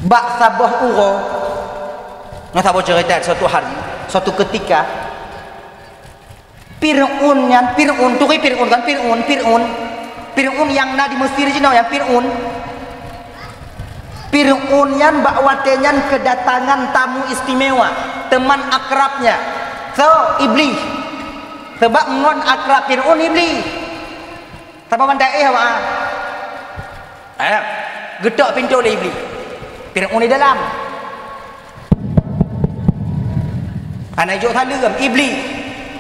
bak sabah uro ngah sabah cerita suatu hari suatu ketika Fir'un tu Fir'un kan Fir'un yang na di Mesir Cina yang Fir'un yang bak watenyan kedatangan tamu istimewa teman akrabnya iblis sebab ngon akrab Fir'un iblis sebab mandai apa gedok pintu oleh iblis Fir'un di dalam anak jauh salam iblis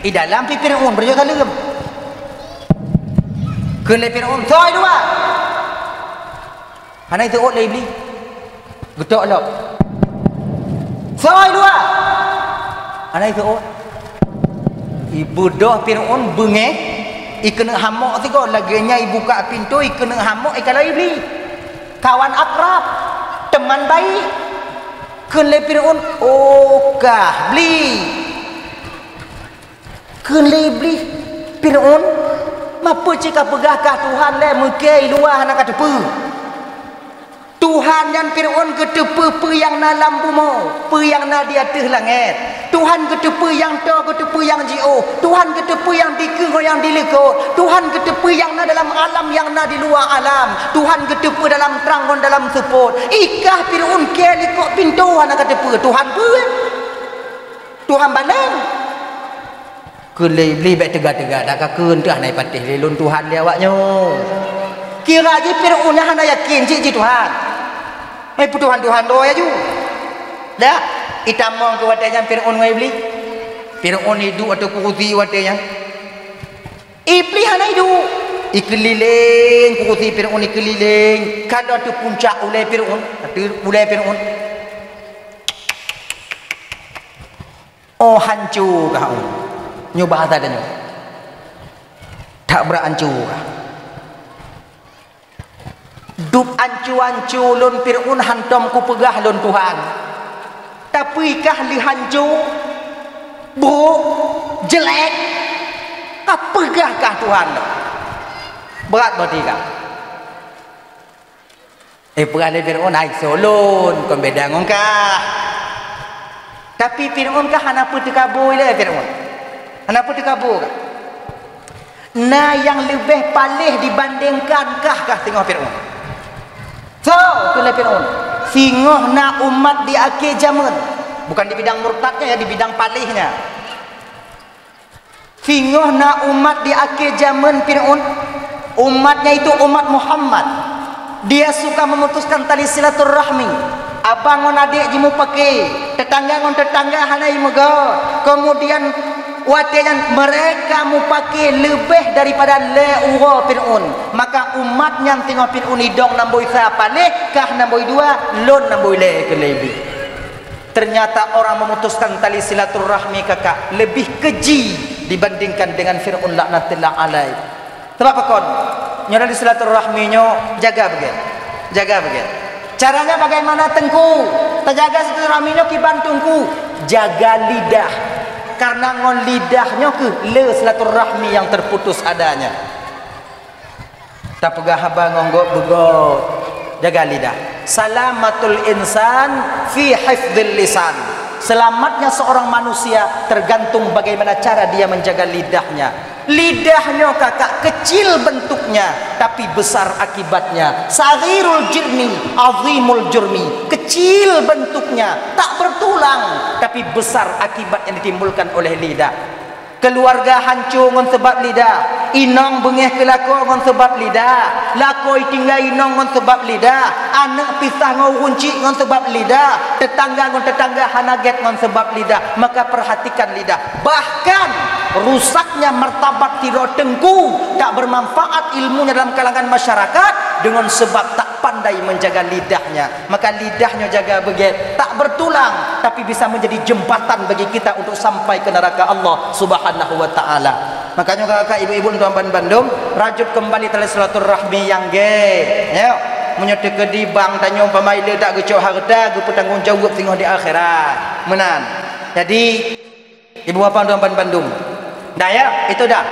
di dalam Fir'un berjauh salam kena Fir'un soi dua anak itu oleh iblis gedok lop soi dua anak itu ibu doh Fir'un bengeh ikena hamok tu kau laginya ibu buka pintu ikena hamok kalau iblis kawan akrab teman baik kena Fir'un kah beli kena iblis Fir'un apa cakap pegahkah Tuhan le mukai luar nak kata apa Tuhan yang Fir'un ketepa pe yang dalam bumi pe yang na di atas langit Tuhan ketepa yang ta ketepa yang jio Tuhan ketepa yang dikeng yang dilekot Tuhan ketepa yang na dalam alam yang na di luar alam Tuhan ketepa dalam terang dalam seput ikah Fir'un ke lekok pintu nak kata apa Tuhan pe Tuhan balang kelai beli baik tegak-tegak dah kakun tu anai patih lelun Tuhan dia awaknya kira je Fir'un yang hana yakin je Tuhan mai Tuhan doa ya ju dah itamong ke watanya Fir'un ngai beli Fir'un hidup atau kursi watanya iblis hana hidup ikeliling kursi Fir'un ikeliling kada tu puncak ulai Fir'un hancur kau nyoba hata dan tak berancur dup ancu-ancu lon Fir'un hantam ku pegah lon Tuhan tapi kah li hancur buruk jelek apegah kah Tuhan berat berarti kah pegah li Fir'un ai solon kon beda ngongkah tapi Fir'un kah hana putih kabur le Fir'un kenapa dikabur? Nah yang lebih palih dibandingkan kah tengok Fir'un. So, itulah Fir'un. Singoh na umat di akhir zaman. Bukan di bidang murtadnya ya, di bidang palihnya. Singoh na umat di akhir zaman Fir'un. Umatnya itu umat Muhammad. Dia suka memutuskan tali silaturahmi. Abang ngon adik jimu pakai, tetangga ngon tetangga hanai moga. Kemudian watian mereka mau pakai lebih daripada leura Fir'un maka umat yang tengok Fir'un hidung namboi siapa le kah namboi dua lon namboi le kelebi ternyata orang memutuskan tali silaturahmi kakak lebih keji dibandingkan dengan Fir'un laknatullah alaih sebab apa kon nyora di silaturahminyo jaga bagian caranya bagaimana tengku terjaga silaturahminyo kibantungku jaga lidah karena ngon lidahnya ke le silaturahmi yang terputus adanya tak pegah abang ngonggok begot jaga lidah salamatul insan fi hifdzil lisan selamatnya seorang manusia tergantung bagaimana cara dia menjaga lidahnya kakak kecil bentuknya tapi besar akibatnya saghirul jirmi azimul jurmi kecil bentuknya tak bertulang tapi besar akibat yang ditimbulkan oleh lidah keluarga hancur ngon sebab lidah inong bengeh kelako ngon sebab lidah lakoi tinggal inong ngon sebab lidah anak pisah ngau kunci ngon sebab lidah tetangga ngon tetangga hanaget ngon sebab lidah maka perhatikan lidah bahkan rusaknya martabat tiro tengku tak bermanfaat ilmunya dalam kalangan masyarakat dengan sebab tak pandai menjaga lidahnya maka lidahnya jaga begitu tak bertulang tapi bisa menjadi jembatan bagi kita untuk sampai ke neraka Allah Subhanahu wa taala makanya kakak ibu-ibu tuan-tuan Bandung rajut kembali tali silaturahmi yang ya menyertai ke di bank tanya umpamai le tak gecok harta gue bertanggungjawab tengok di akhirat menan jadi ibu bapa tuan-tuan Bandung dah ya itu dah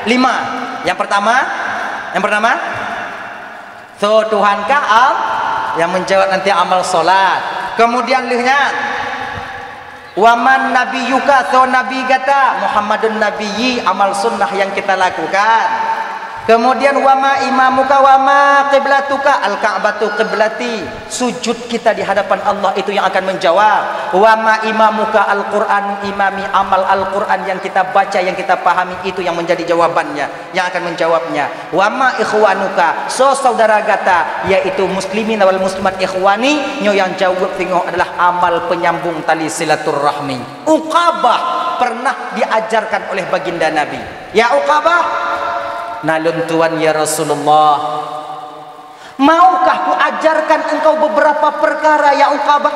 5 yang pertama so Tuhankah yang menjawab nanti amal solat. Kemudian lihnya waman nabiyuka, so nabi kata Muhammadun nabiyyi, amal sunnah yang kita lakukan. Kemudian wama imamuka wama qiblatuka, al-ka'batu qiblati, sujud kita di hadapan Allah itu yang akan menjawab. Wama imamuka al-Qur'anu imami, amal Al-Qur'an yang kita baca, yang kita pahami itu yang menjadi jawabannya, yang akan menjawabnya. Wama ikhwanuka, so saudara kata yaitu muslimin wal muslimat ikhwani, nyo yang jawab tengok adalah amal penyambung tali silaturrahmi. Uqabah pernah diajarkan oleh baginda Nabi. Ya Uqabah, nalun tuan ya Rasulullah, maukah ku ajarkan engkau beberapa perkara ya Uqabah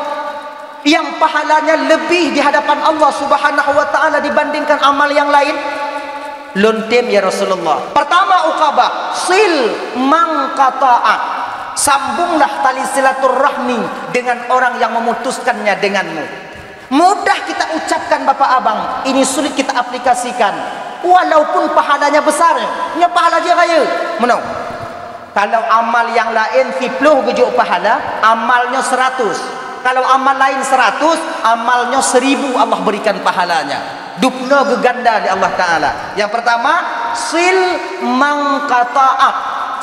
yang pahalanya lebih di hadapan Allah Subhanahu wa taala dibandingkan amal yang lain? Luntim ya Rasulullah. Pertama Uqabah, sil mangqata'a, sambunglah tali silaturrahmi dengan orang yang memutuskannya denganmu. Mudah kita ucapkan Bapak Abang, ini sulit kita aplikasikan. Walaupun pahalanya besar, nya pahala dia raya. Menang. Kalau amal yang lain 10 gejuk pahala, amalnya 100. Kalau amal lain 100, amalnya 1000 Allah berikan pahalanya. Dupna geganda di Allah Ta'ala. Yang pertama, sil mangqata'ak,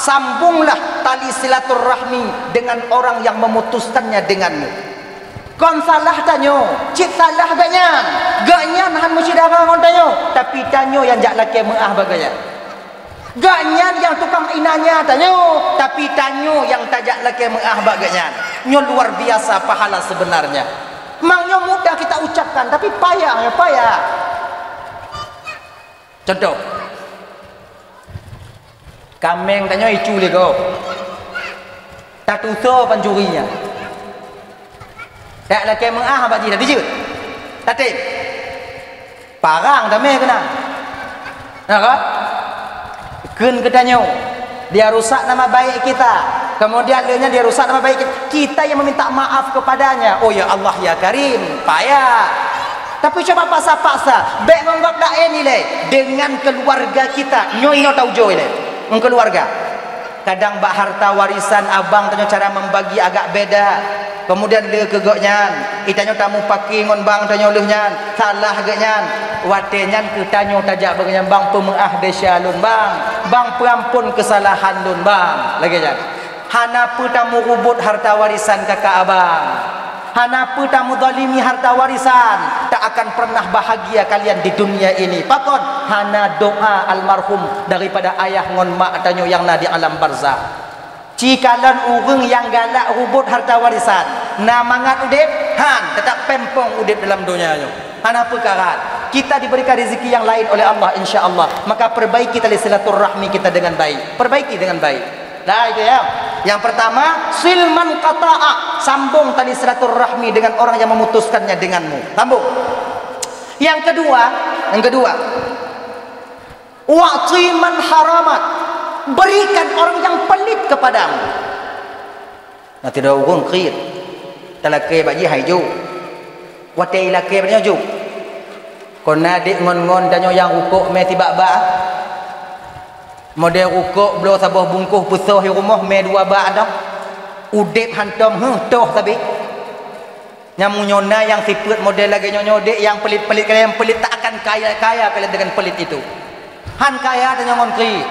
sambunglah tali silaturrahmi dengan orang yang memutuskannya denganmu. Kon salah tanyo, cik salah gaknya nahan musyidara kon tanyo, tapi tanyo yang jak laki meah bagaya. Gaknya yang tukang inanya tanyo, tapi tanyo yang tajak laki meah baganya. Nyo luar biasa pahala sebenarnya. Mangnya mudah kita ucapkan, tapi payah ya payah. Contoh, kameng tanyo icu lego, tatuso pancurinya. Tak laki mengah apa dia dijut. Tatim. Parang damai kena. Nakah? Keun kedanyo. Dia rusak nama baik kita. Kemudian dia rusak nama baik kita. Kita yang meminta maaf kepadanya. Oh ya Allah ya Karim, payah. Tapi coba paksa-paksa. Baik menganggap dak ni le dengan keluarga kita. Nyo tahu jo le. Keluarga. Kadang bak harta warisan abang tanya cara membagi agak beda. Kemudian le kegoknyan, itanyo tamu pakai ngon bang tanyo lehnyan, salah gegnyan. Watenyan ke tanyo tajak bagnyan bang pemeah desya lun bang. Bang perampun kesalahan lun bang. Lagi jan. Hanapa tamu rubut harta warisan kakak abang. Hanapa tamu zalimi harta warisan, tak akan pernah bahagia kalian di dunia ini. Pakon hana doa almarhum daripada ayah ngon mak tanyo yang na di alam barzakh. Cikalan urang yang galak rubut harta warisan, namangat udip han tetap pempong udip dalam dunianya. Hanapa karat? Kita diberikan rezeki yang lain oleh Allah insya-Allah. Maka perbaiki tali silaturrahmi kita dengan baik. Perbaiki dengan baik. Dah itu ya. Yang pertama, silman qata'a, sambung tali silaturrahmi dengan orang yang memutuskannya denganmu. Sambung. Yang kedua, wa'ti man haramat, berikan orang yang pelit kepadamu. Nah tidak urung khir. Talake baji haiju. Watai lake banyak ju. Kon nadik ngon-ngon danyo yang rukuk me tiba-ba. Model rukuk belo sabah bungkuh pusoh di rumah me dua ba dah. Udip hantam toh tapi. Nyamu nyona yang siput model lagi nyodek yang pelit-pelit kalian yang pelit tak akan kaya-kaya kalian dengan pelit itu. Han kaya danyo ngon khir.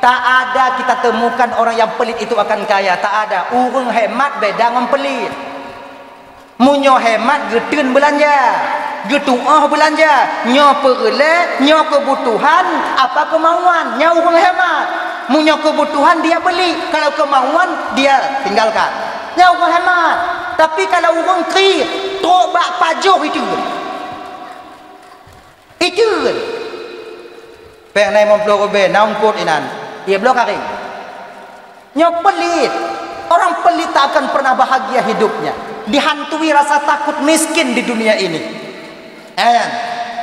Tak ada kita temukan orang yang pelit itu akan kaya. Tak ada. Urang hemat beda dengan pelit. Munyo hemat getun belanja, getuah belanja, nyo perle, nyo kebutuhan, apa kemauan, nyo urang hemat. Munyo kebutuhan dia beli, kalau kemauan dia tinggalkan. Nyo urang hemat. Tapi kalau urang kir, tobak pajuh itu. Itu. Penai memblok be, naung kot inan. Ia blok kari. Nyo pelit. Orang pelit tak akan pernah bahagia hidupnya. Dihantui rasa takut miskin di dunia ini.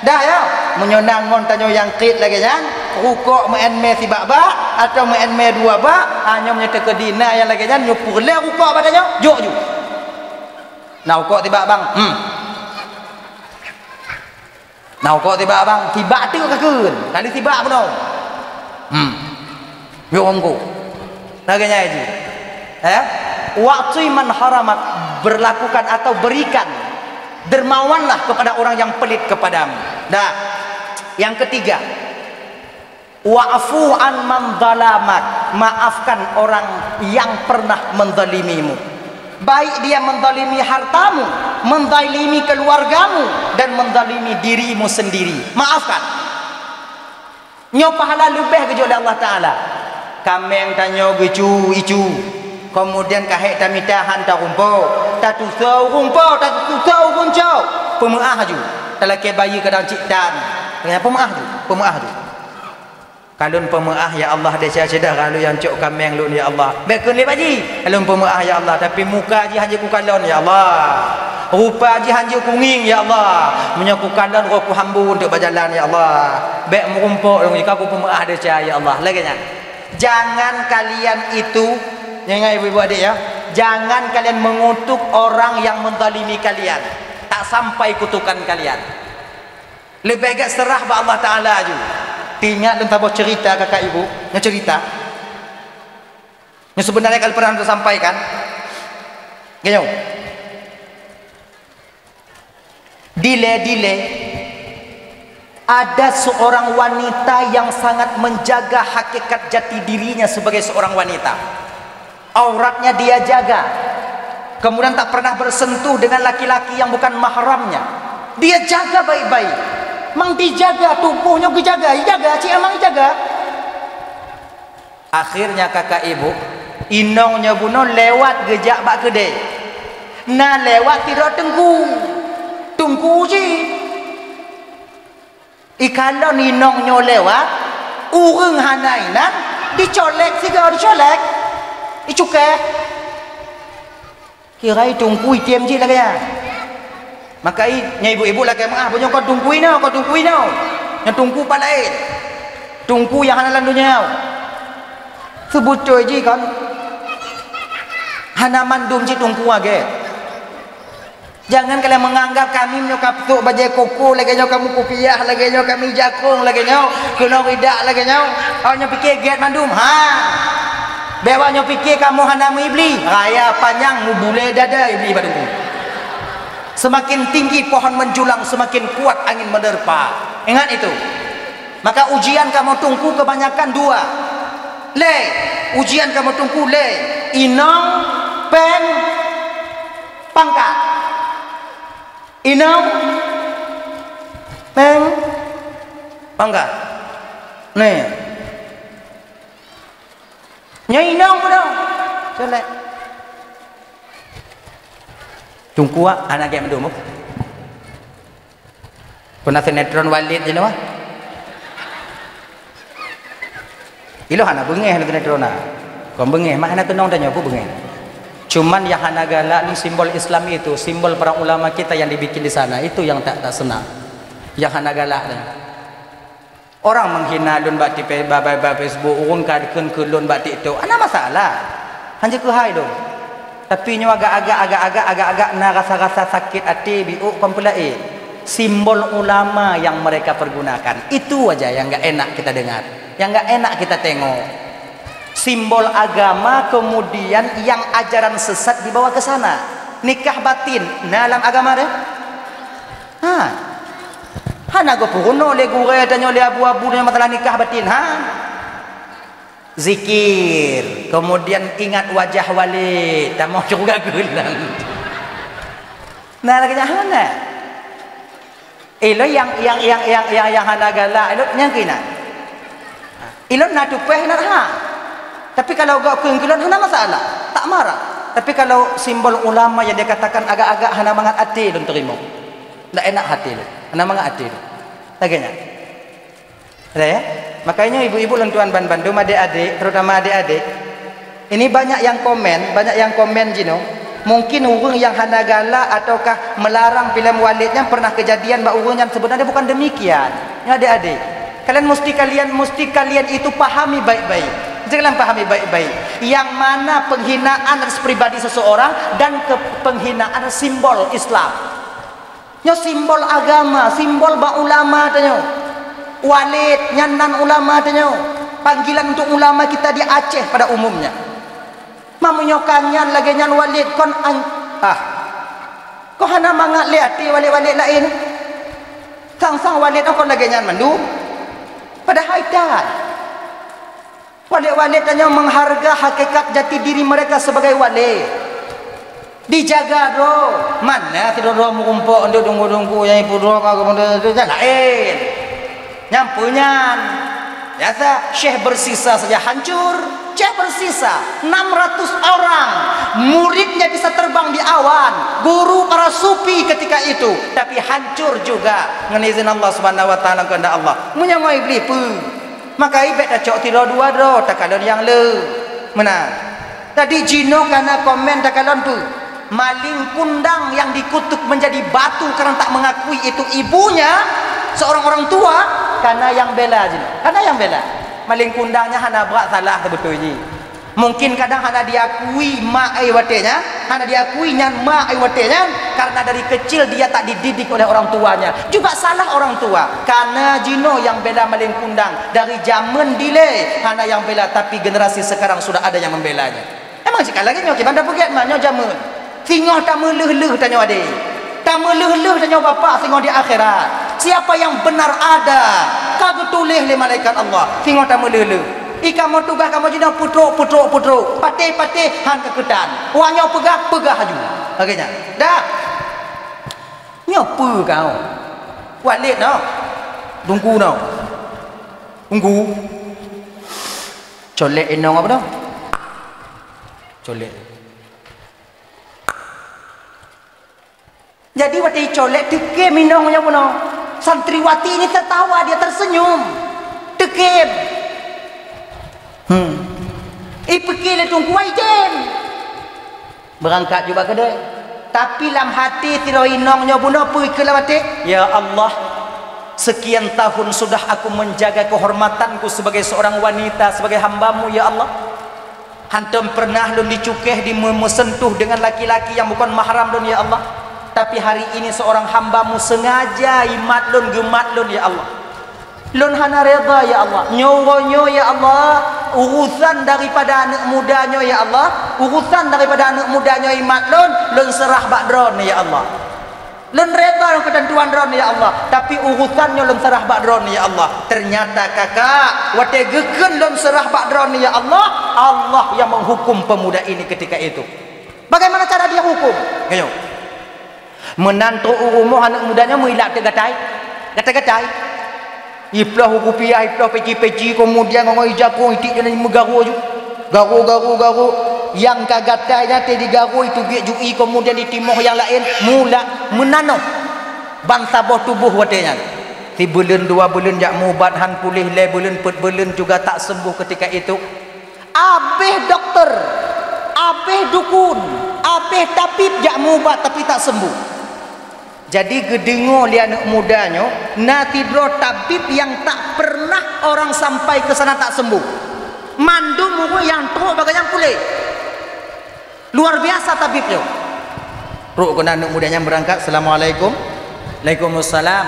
Dah ya. Menyonang ngon tanyo yang kit lagi kan. Rukuk main me si bak atau main me dua bak. Hanya menyata ke dina yang lagi kan. Nyupur le rukuk badannya. Jok ju. Nah rukuk tiba bang. Nah rukuk tiba bang. Tiba tu kakun. Kali tiba pun tau. Jok omku. Lagi nya aja. wa'ti man haramak, berlakukan atau berikan, dermawanlah kepada orang yang pelit kepadamu. Nah, yang ketiga, wa'fu an man zalamak, maafkan orang yang pernah menzalimimu. Baik dia menzalimi hartamu, menzalimi keluargamu, dan menzalimi dirimu sendiri, maafkan. Nyo pahala lebih ke oleh Allah Taala. Kameng tanyo gecu icu, kemudian kahek tamitahan ta rumpo, ta tusau rumpo, ta tusau gunco, pemaah ju. Telake bayi kadang ciktan. Kenapa pemaah tu? Pemaah tu. Kalun pemaah ya Allah dia sedah kalau yang cok kameng lu ya Allah. Bekun le baji. Kalun pemaah ya Allah, tapi muka ji hanya ku kalon ya Allah. Rupa ji hanya ku nging ya Allah. Menyaku kalon ku hambu untuk berjalan ya Allah. Bek merumpok jika ku pemaah dia ya Allah. Laginya. Jangan kalian itu, ingat ibu-ibu adik ya, jangan kalian mengutuk orang yang menzalimi kalian. Tak sampai kutukan kalian. Lebih baik serah kepada Allah Taala aja. Ingat dan tabah cerita kakak ibu, yang cerita yang sebenarnya kalian pernah sampaikan gini, dile ada seorang wanita yang sangat menjaga hakikat jati dirinya sebagai seorang wanita. Auratnya dia jaga, kemudian tak pernah bersentuh dengan laki-laki yang bukan mahramnya. Dia jaga baik-baik. Mang dijaga tubuhnya, dijaga, cik amang jaga. Akhirnya kakak ibu, inongnya buno lewat gejak bak kedai. Nah lewat tidak tunggu je. Ikalon inongnya lewat, urung hanainan, dicolek siga, dicolek, icuke. Kira tunggu itiam je lah kaya. Maka ibu-ibu lah kaya punya kau tungguin now, yang tunggu pak lain, tunggu yang hana landunya. Sebut coy je kan, hana mandum je tunggu age. Jangan kalian menganggap kami menyokap tu bajai koko lagi nyo, kamu kopiah lagi nyo, kami jakung lagi nyo, kena ridak lagi nyo. Awaknya fikir get mandum, bewanya fikir kamu hana ibli, raya panjang mubule dada ibli badungku. Semakin tinggi pohon menjulang, semakin kuat angin menerpa. Ingat itu. Maka ujian kamu tunggu kebanyakan dua. Ujian kamu tunggu inong pen pangkat. Inong pen pangkat. Nih. Nyai inong dong. Jelek. Tunggu anak yang mendumuk. Pernah sinetron Walid je wah. Ilo hana bengeh lu sinetron na. Kau bengeh, mak hana tenong tanya aku bengeh. Cuman yang hana galak ni simbol Islam itu, simbol para ulama kita yang dibikin di sana itu yang tak senang. Yang hana galak ni. Orang menghina lun bak tipe Facebook, urun kadkeun ke lun bak TikTok. Ana masalah. Hanya ke hai dong. Tapi nyo agak-agak na rasa-rasa sakit hati biuk kompulai. Simbol ulama yang mereka pergunakan itu aja yang enggak enak kita dengar, yang enggak enak kita tengok. Simbol agama kemudian yang ajaran sesat dibawa ke sana. Nikah batin dalam agama deh. Hana go puno le gure danyo le abu-abu masalah nikah batin zikir, kemudian ingat wajah wali, tak mau juga gulang. Nah lagi hana. Ilo yang hana galak, ilo yang kina. Ilo nak tupeh nak Tapi kalau gak keunggulan hana masalah, tak marah. Tapi kalau simbol ulama yang dia katakan agak-agak hana mangat hati lo terima. Tak enak hati lo, hana mangat hati lo. Laginya. Ada ya? Makanya ibu-ibu lentuan Bandung, adik-adik, terutama adik-adik, ini banyak yang komen Jino. Mungkin urung yang hana galak ataukah melarang film Walidnya pernah kejadian mbak urung yang sebenarnya bukan demikian. Ya adik-adik, kalian mesti itu pahami baik-baik. Jangan pahami baik-baik. Yang mana penghinaan atas pribadi seseorang dan penghinaan simbol Islam. Nya simbol agama, simbol ba ulama tanya. Walid nyanan ulama tanya. Panggilan untuk ulama kita di Aceh pada umumnya. Mamunyo kanyan lagi nyan walid kon kau hana mangat lihat walid lain. Sang walid kon lagi nyan mandu. Padahal tak. Walid hanya mengharga hakikat jati diri mereka sebagai walid. Dijaga do. Mana tidur mengumpuk untuk tunggu yang ibu doa kau kemudian lain. Nyampunyan. Biasa syekh bersisa saja hancur. Syekh bersisa 600 orang. Muridnya bisa terbang di awan. Guru para sufi ketika itu, tapi hancur juga. Dengan izin Allah Subhanahu wa taala kehendak Allah. Munyangoi beli pu. Maka ibet dah cok tiro dua do takalon yang le. Mana? Tadi jino karena komen takalon tu. Maling kundang yang dikutuk menjadi batu karena tak mengakui itu ibunya, seorang orang tua, karena yang bela je. Karena yang bela. Maling kundangnya hana buat salah betul je. Mungkin kadang hana diakui mak ai watenya, hana diakui nyan mak ai watenya karena dari kecil dia tak dididik oleh orang tuanya. Juga salah orang tua. Karena jino yang bela maling kundang dari zaman dile hana yang bela, tapi generasi sekarang sudah ada yang membelanya. Emang sekali lagi nyoki bandar puget maknya zaman. Tengok tak meleh-leh tanya adik. Tak meleh-leh tanya bapa tengok di akhirat. Siapa yang benar ada. Kau tulis oleh malaikat Allah. Tengok tak meleh-leh. Kamu tugas kamu jadi putruk. Patih han keketan. Wangnya pegah haju. Akhirnya. Dah. Nyopa kau. Walid no. Tunggu no. Tunggu. Colek enong apa dah? Colek. Jadi waktu colek tekem minumnya pun. Santriwati ini tertawa, dia tersenyum. Tekem. Pergi le tunggu ijen. Berangkat juga kedai. Tapi dalam hati tiroinongnya pun pergi ke lawati. Ya Allah, sekian tahun sudah aku menjaga kehormatanku sebagai seorang wanita, sebagai hambamu ya Allah. Hantum pernah lun dicukeh, disentuh dengan laki-laki yang bukan mahram lun ya Allah. Tapi hari ini seorang hambamu sengaja imat lun gemat lun ya Allah. Lun hana reda ya Allah. Nyoronyo ya Allah. Urusan daripada anak mudanya ya Allah. Urusan daripada anak mudanya imat lun. Lun serah bak dron ya Allah. Lun reda dengan ketentuan dron ya Allah. Tapi urusannya lun serah bak dron ya Allah. Ternyata kakak. Wate geken lun serah bak dron ya Allah. Allah yang menghukum pemuda ini ketika itu. Bagaimana cara dia hukum? Ayo. Menantu umur anak mudanya menghilak gatai iplah rupiah iplah peci kemudian ngomong jago itik dia megaru garu yang kagatanya tadi garu itu jui kemudian ditimuh yang lain mula menano bangsa boh tubuh watenya ti bulan 2 bulan jak mubat han pulih le bulan 4 bulan juga tak sembuh ketika itu. Abeh dokter, abeh dukun, abeh tabib jak mubat tapi tak sembuh. Jadi gedengo li anak mudanya natidro tabib yang tak pernah orang sampai ke sana tak sembuh. Mandum yang teruk bagai yang pulih. Luar biasa tabibnya. Ruk kena anak mudanya berangkat. Assalamualaikum. Waalaikumsalam.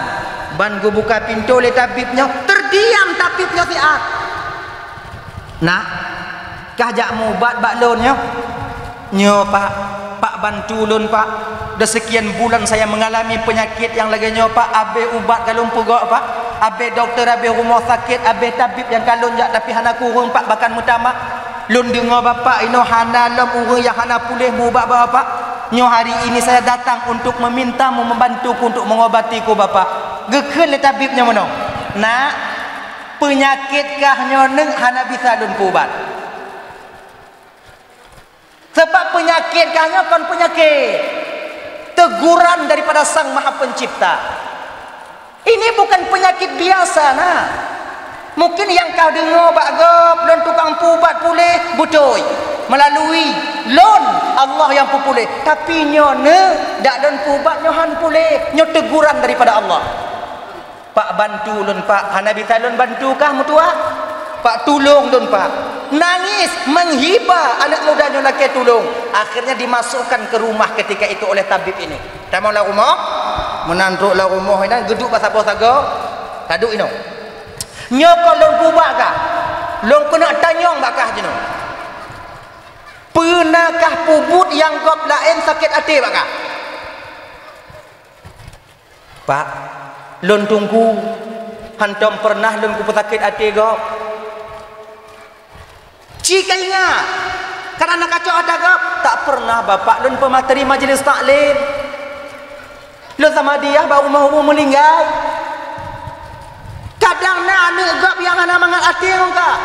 Ban gue buka pintu oleh tabibnya. Terdiam tabibnya siat. Nak, kajak mubat baklonnya. Nyo pak bantu lun pak. Dah sekian bulan saya mengalami penyakit yang lagi nyopa abe ubat kalung pugak pak, abe doktor, abe rumah sakit, abe tabib yang kalung jak tapi hana kurung pak bahkan mutama lun dengar bapak ino hana lam urang yang hana pulih mubat bapak nyo hari ini saya datang untuk memintamu membantuku untuk mengobatiku bapak. Geken le tabibnya mana nak penyakit kah nyo neng hana bisa lun pubat sebab penyakit kah nyo kon penyakit teguran daripada Sang Maha Pencipta. Ini bukan penyakit biasa nah. Mungkin yang kau dengar bagop lon tukang pubat pulih butoi melalui lon Allah yang pulih. Tapi nyo ne dak lon pubat nyo han pulih, nyo teguran daripada Allah. Pak bantu lon pak, hana bisa lon bantukah mutua? Pak tolong lon pak. Nangis menghibah anak mudanya laki tolong. Akhirnya dimasukkan ke rumah ketika itu oleh tabib ini. Tamulah rumah, menantuklah rumah ini, geduk pasal saga, taduk ini. Nyokol long kubak kah? Long kena tanyong bakah jenuh. Pernahkah pubut yang gop lain sakit hati Pak? Pak, lon tunggu hantam pernah lon ku sakit hati gop. Jika ingat karena kacau ada gop, tak pernah bapak lon pemateri majlis taklim. Lon sama dia baru mau meninggal. Kadang na anak gop yang anak mangat hati engkau.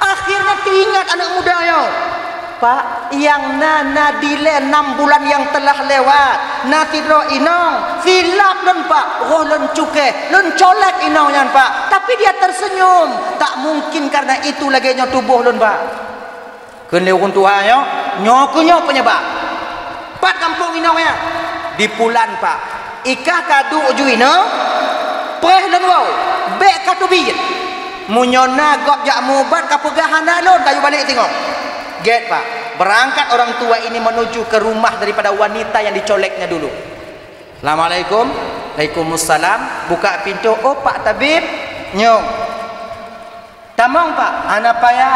Akhirnya teringat anak muda yo. Pak, yang na dile 6 bulan yang telah lewat, na tidro inong, silap lon Pak, oh lon cuke, lon colek inongnya Pak. Tapi dia tersenyum. Tak mungkin karena itu lagi nyo tubuh lon Pak. Keneu kun Tuhan yo, nyokunyo penyebab. Pat kampung inongnya di pulan Pak. Ikah kadu ujuino, preh lon wow, bek katu biyit. Munyona gop jak mubat kapegahana lon kayu balik tengok. Get Pak, berangkat orang tua ini menuju ke rumah daripada wanita yang dicoleknya dulu. Assalamualaikum. Waalaikumsalam. Buka pintu. Oh Pak Tabib, nyong. Tamong Pak, ana payah.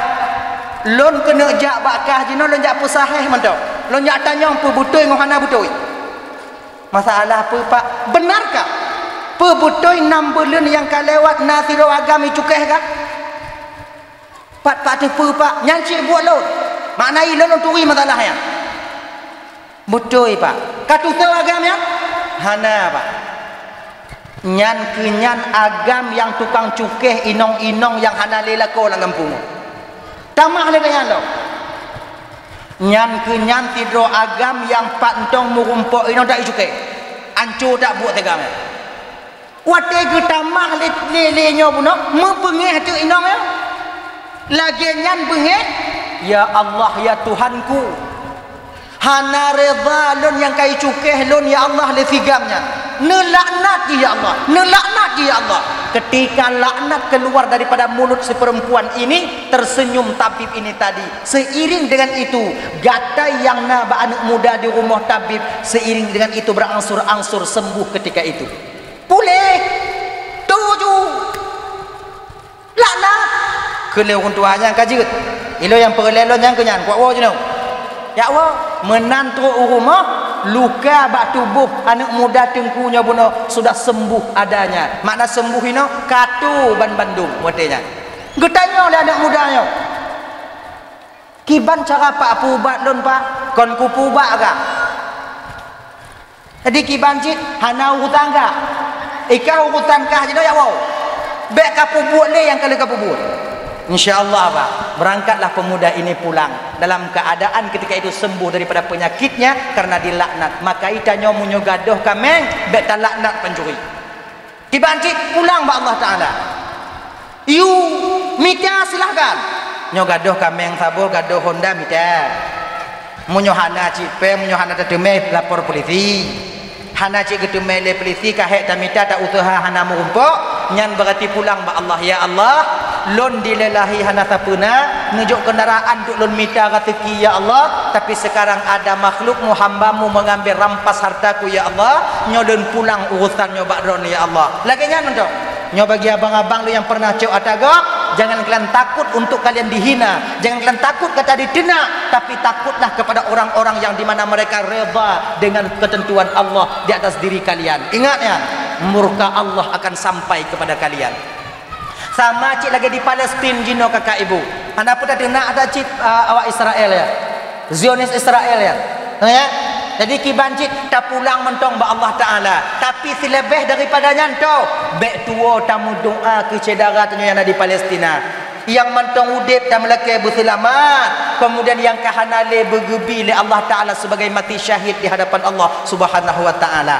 Lon kena jak bakah jino lon jak pusaheh mentok. Lon jak tanyong pu butoi ngohana butoi. Masalah apa Pak? Benarkah? Pu butoi 6 bulan yang kalewat nasiro agami cukeh kah? Pak tepu Pak, nyancik buat lon. Maknai lon turi masalahnya. Betul Pak. Katu tahu agamnya? Hana Pak. Nyan kenyan agam yang tukang cukeh inong-inong yang hana lela ko lang kampung. Tamah le kaya lo. Nyan kenyan tidro agam yang pantong murumpok inong tak cukeh. Ancu tak buat agamnya. Wate ge tamah le nyo buno mepengeh tu inong ya. Lagi nyan bengeh. Ya Allah ya Tuhanku, hana reda lon yang kai cukeh lon ya Allah le figamnya. Nelaknat ya Allah, nelaknat ya Allah. Ketika laknat keluar daripada mulut si perempuan ini, tersenyum tabib ini tadi. Seiring dengan itu, gatai yang naba anak muda di rumah tabib, seiring dengan itu berangsur-angsur sembuh ketika itu. Pulih, tuju, laknat. Keleu kuntuanya kajut. Ilo yang perlelon yang kenyan kuat wo jenou. Ya wo menantu rumah luka bak tubuh anak muda tengkunya buno sudah sembuh adanya. Makna sembuh ino katu ban Bandung motenya. Getanya oleh anak mudanya. Kiban cara Pak pubat lon Pak kon ku pubat gak. Jadi kiban cit hana urutan gak. Ika urutan kah jenou ya wo. Bek kapubut le yang kali kapubut. InsyaAllah Pak, berangkatlah pemuda ini pulang dalam keadaan ketika itu sembuh daripada penyakitnya karena dilaknat. Maka itanya munyo gadoh kameng bet laknat pencuri. Dibancik pulang ba Allah Taala. You mita silahkan. Nyo gadoh kameng sabo gadoh Honda mita. Munyo hana cipe munyo hana tedeme lapor polisi. Hana cik gedeme le polisi kahek tamita tak usaha hana murumpok. Nyan berarti pulang ba Allah ya Allah. Lon dilelahi hana tapuna nujuk kendaraan duk lon mita rezeki ya Allah, tapi sekarang ada makhlukmu hambamu mengambil rampas hartaku ya Allah, nyodon pulang urusan nyo bakron ya Allah. Lagi nyan untuk nyo bagi abang-abang lu yang pernah cok atagok, jangan kalian takut untuk kalian dihina, jangan kalian takut kata didena, tapi takutlah kepada orang-orang yang dimana mereka reda dengan ketentuan Allah di atas diri kalian. Ingat ya, murka Allah akan sampai kepada kalian. Sama cik lagi di Palestin jino kakak ibu. Anda pun dah dengar ada cik awak Israel ya. Zionis Israel ya. Ya. Jadi kiban cik tak pulang mentong ba Allah Taala. Tapi selebih daripadanya ento bek tuo tamu doa ke cedara tu yang ada di Palestina. Yang mentong udip dan melekai berselamat. Kemudian yang kahanale bergebi oleh Allah Taala sebagai mati syahid di hadapan Allah Subhanahu wa taala.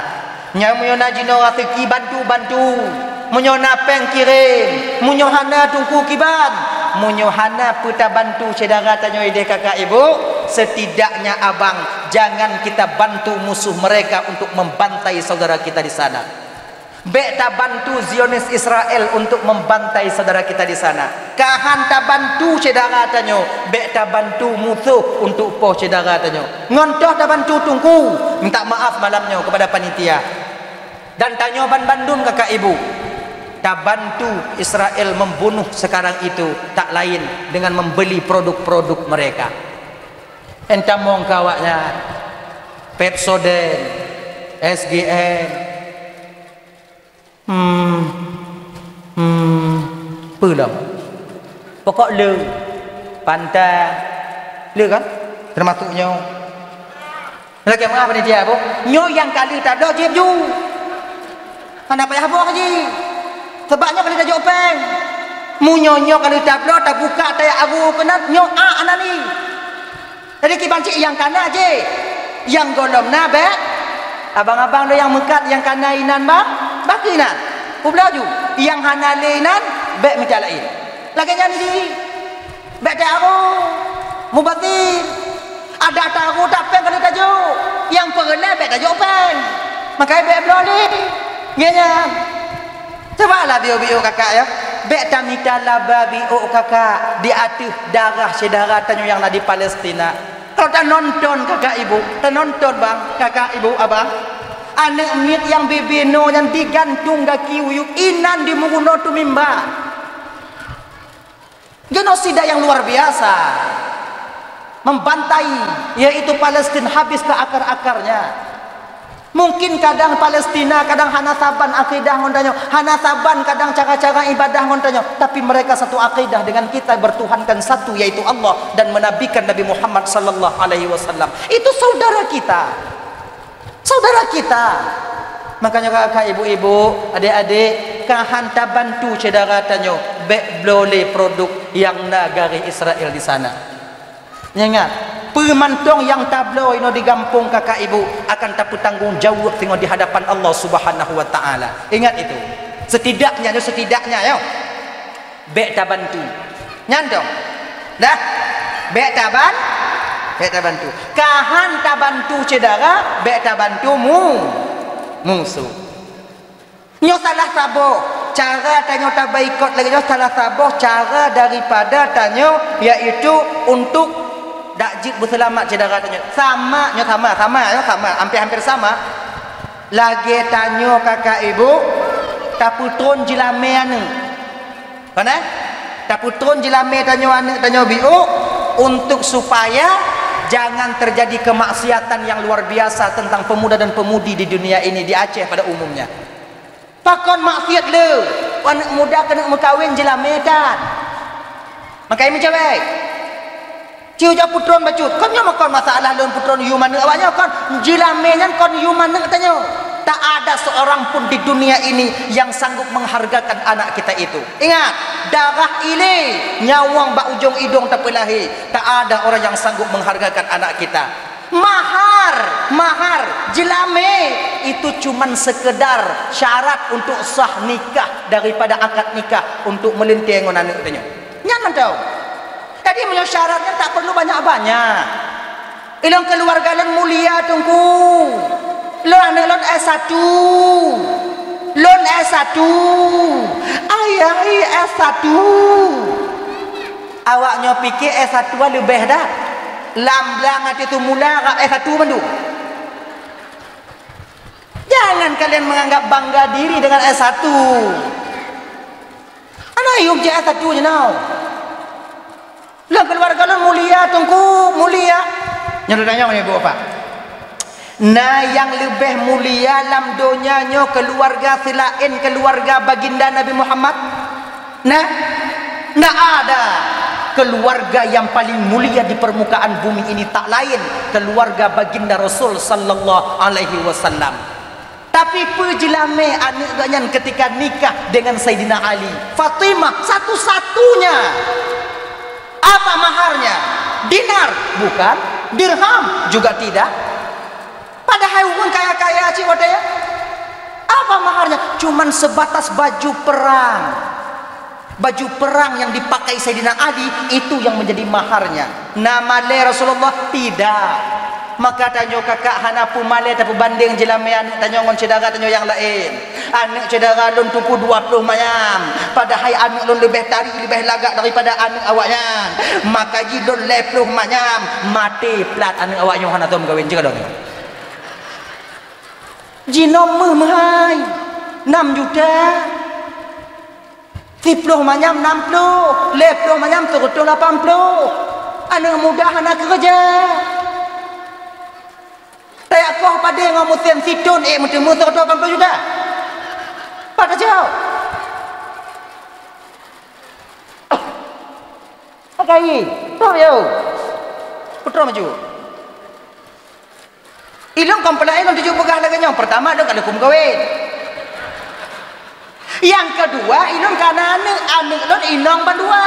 Nyamuna jino ratiki bantu-bantu. Munyona peng kirim, munyohana tungku kiban, munyohana puta bantu cedera tanyo ide kakak ibu. Setidaknya abang jangan kita bantu musuh mereka untuk membantai saudara kita di sana. Beta bantu Zionis Israel untuk membantai saudara kita di sana. Kahan ta bantu cedera tanyo, beta bantu musuh untuk po cedera tanyo. Ngontoh ta bantu tungku, minta maaf malamnya kepada panitia. Dan tanyo ban Bandung kakak ibu. Tak bantu Israel membunuh sekarang itu tak lain dengan membeli produk-produk mereka. Entah mong kawaknya Pepsodent, SGN, pulang. Pokok le, pantai, le kan? Termasuk nyo. Lagi apa ni dia bu? Nyo yang kali tak ada je ju. Kenapa ya bu kaji? Sebabnya kali tak jopeng. Mu nyo kali tak ada tak buka tak abu kena nyo anani. Jadi kibanci yang kana je. Yang golom na be. Abang-abang do yang mekat yang kana inan bang, bakinan. Ku belaju. Yang hanalinan be macam lain. Lagi nyanyi di. Be tak aku. Mubatir. Ada tahu tak pen kali tajo. Yang pernah be tajo pen. Makai be bloli. Ngenya. Cobalah bio-bio kakak ya. Be tamita laba bio kakak di atas darah saudara tanyo yang ada di Palestina. Kalau tak nonton kakak ibu, tak nonton bang, kakak ibu abang. Anak mit yang bebeno yang digantung kaki uyuk inan di muguno tu mimba. Genosida yang luar biasa. Membantai yaitu Palestina habis ke akar-akarnya. Mungkin kadang Palestina, kadang hanasaban akidah ngontanyo, hanasaban kadang cara-cara ibadah ngontanyo, tapi mereka satu akidah dengan kita bertuhankan satu yaitu Allah dan menabikan Nabi Muhammad sallallahu alaihi wasallam. Itu saudara kita. Saudara kita. Makanya kakak ibu-ibu, adik-adik, kahan ta bantu saudara tanyo bek boleh produk yang negara Israel di sana. Ingat, pemantong yang tablo ino digampung kakak ibu akan tak bertanggung jawab tengok di hadapan Allah Subhanahu wa taala. Ingat itu. Setidaknya yo. Bek tabantu. Nyandong. Dah. Bek tabantu. Kahan tabantu cedara, bek tabantumu musuh. Nyo salah saboh cara tanyo tabaikot lagi nyo salah saboh cara daripada tanyo yaitu untuk dakjit berselamat cedera tanya sama hampir sama lagi tanyo kakak ibu taputron jilame anu mana taputron jilame tanyo anu tanyo biu untuk supaya jangan terjadi kemaksiatan yang luar biasa tentang pemuda dan pemudi di dunia ini di Aceh pada umumnya. Pakon maksiat le anak muda kena mekawin jilame kan makai mencewek ciu ja putron bacut kon nya makon masalah leun putron yu mana awaknya kon jilamenan kon yu mana katanya tak ada seorang pun di dunia ini yang sanggup menghargakan anak kita itu. Ingat, darah ini nyawang bak ujung hidung tapi lahir tak ada orang yang sanggup menghargakan anak kita. Mahar jilame itu cuman sekedar syarat untuk sah nikah daripada akad nikah untuk melintang anak katanya nyaman tahu. Jadi syaratnya tak perlu banyak-banyak. Ilang keluarga lan mulia tungku. Lon anak lon S1. Lon S1. Ayah S1. Awaknya pikir S1 lebih dah. Lamblang hati tu mula kat S1 mandu. Jangan kalian menganggap bangga diri dengan S1. Anak yuk je S1 je now. Lah keluarga lu mulia tungku mulia. Yang tanya ibu apa? Nah yang lebih mulia dalam dunianya keluarga selain keluarga baginda Nabi Muhammad. Nah, enggak ada keluarga yang paling mulia di permukaan bumi ini tak lain keluarga baginda Rasul sallallahu alaihi wasallam. Tapi pejilame anaknya ketika nikah dengan Sayyidina Ali, Fatimah satu-satunya. Apa maharnya? Dinar? Bukan. Dirham? Juga tidak. Padahal pun kaya-kaya cik wadaya. Apa maharnya? Cuman sebatas baju perang. Baju perang yang dipakai Sayyidina Ali itu yang menjadi maharnya. Nama le Rasulullah tidak. Maka tanyo kakak hanapu male tapi banding jelame anak tanyo ngon cedera tanyo yang lain. Anak cedera lun tuku 20 mayam. Padahal anak lun lebih tarik lebih lagak daripada anak awaknya. Maka jidon 20 mayam mati plat anak awaknya hana tom kawin juga dong. Jinom mahai 6 juta. 10 mayam 60, 20 mayam 180. Anak muda anak kerja. Tak kau pada ngomutian situn mesti musuh 80 juta. Pada jauh. Pakai. Tahu yo. Putra maju. Ilong kompelain untuk tujuh pegah lagi yang pertama ada kalau kum kawin. Yang kedua ilong karena anak don inong bandua.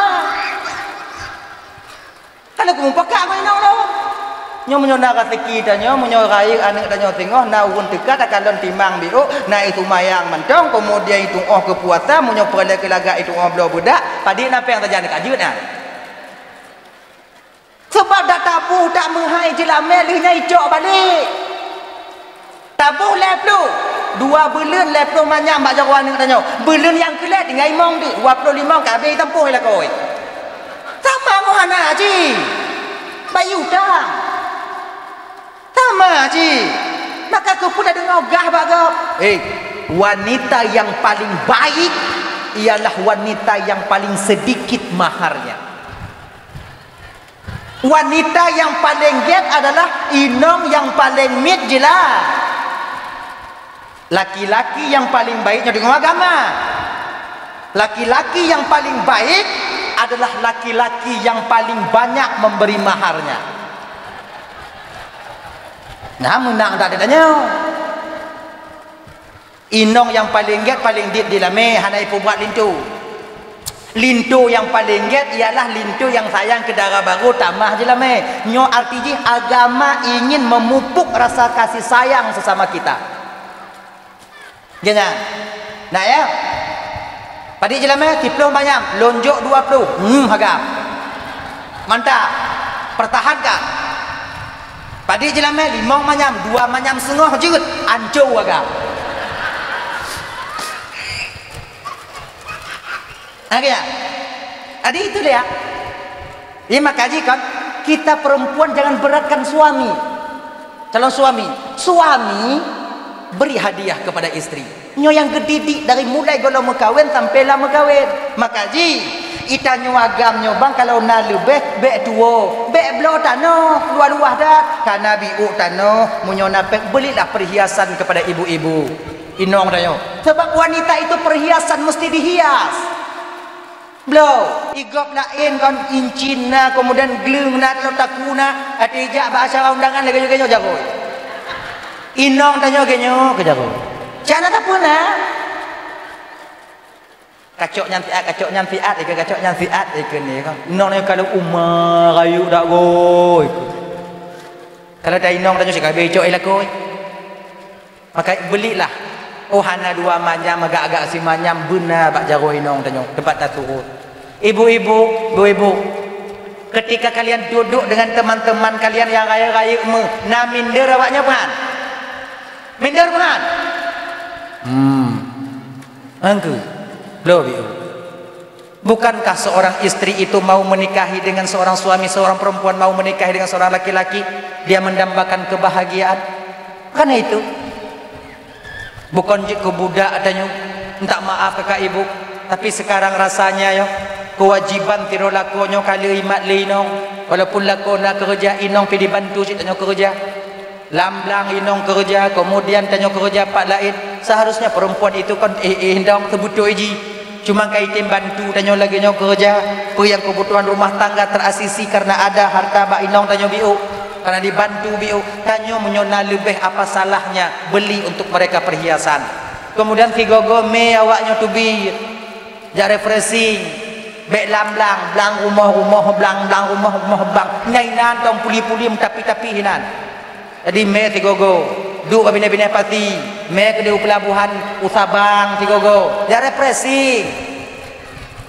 Kalau kum pekak kau inong lo. Nyo menyona katiki dan nyo menyorai anak dan nyo tengok naun dekat akan don timang biru na itu mayang mentong kemudian itu kepuasa menyo perle kelaga itu belo budak padi napa yang terjadi kajutna. Sebab dah tabuh tak menghai jelamel lihnya icok balik. Tabuh leplu. 2 bulan leplu manyam bak jawan ni katanya. Bulan yang kelet tinggal imong di 25 ka habis tempuh lah koi. Sama mo hana ji. Bayu dah. Sama ji. Maka kau pun ada ngogah bagap. Wanita yang paling baik ialah wanita yang paling sedikit maharnya. Wanita yang paling get adalah inong yang paling mid jelas. Laki-laki yang paling baiknya dengan agama. Laki-laki yang paling baik adalah laki-laki yang paling banyak memberi maharnya. Nah, menang tak adanya. Inong yang paling get paling dit dilame hanai pu buat lintu. Lintu yang paling get ialah lintu yang sayang ke darah baru tamah jelame. Nyo artinya agama ingin memupuk rasa kasih sayang sesama kita. Jangan. Nah ya. Padi jelame 30 banyak, lonjok 20. Harga. Mantap. Pertahankan. Padi jelame 5 manyam, 2 manyam setengah jut, ancur harga. Agak. Adik itu dia. Ini makanya kan kita perempuan jangan beratkan suami. Calon suami. Suami beri hadiah kepada istri. Nyo yang gedidik dari mulai golong mekawin sampai lah mekawin. Maka ji, ita nyo agam nyo bang kalau na lebih bek tuo, bek belo tano, luar-luar dah. Karena biu tano, munyo napek belilah perhiasan kepada ibu-ibu. Inong tanya. Sebab wanita itu perhiasan mesti dihias. Belo, igop lain kon incin na, kemudian geleng na, takuna, atijak bahasa undangan lagi juga nyo jago. Inong tanya kenyo kejago. Cana tak pun kacok nyampiat ikan ni kan. Inong tanya kalau umar kayu dak go. Kalau dah inong tanya sikap becok elak go. Maka belilah. Oh hana 2 manyam agak-agak si manyam benar bak jaro inong tanya tempat tak turun. Ibu-ibu, ketika kalian duduk dengan teman-teman kalian yang raya-raya na minder awaknya pan. Minder bukan? Angku, belum. Bukankah seorang istri itu mau menikahi dengan seorang suami, seorang perempuan mau menikahi dengan seorang laki-laki, dia mendambakan kebahagiaan? Karena itu, bukan jika budak adanya, minta maaf kakak ibu, tapi sekarang rasanya yo kewajiban tiro lakonyo kali imat linong, walaupun lakona kerja inong pergi bantu si tanya kerja. Lamblang inong kerja, kemudian tanya kerja pak lain. Seharusnya perempuan itu kan hendang terbutuh iji. Cuma kaitin bantu tanya lagi nyo kerja. Apa yang kebutuhan rumah tangga terasisi karena ada harta bak inong tanya biu. Karena dibantu biu. Tanya menyona lebih apa salahnya beli untuk mereka perhiasan. Kemudian figogo me awaknya tu bi. Jak refreshing. Bek lamblang, blang rumah-rumah, blang rumah bang. Nyainan tong puli-puli tapi hinan. Jadi me tigogo duk bina-bina pati me ke di pelabuhan Usabang tigogo ya represi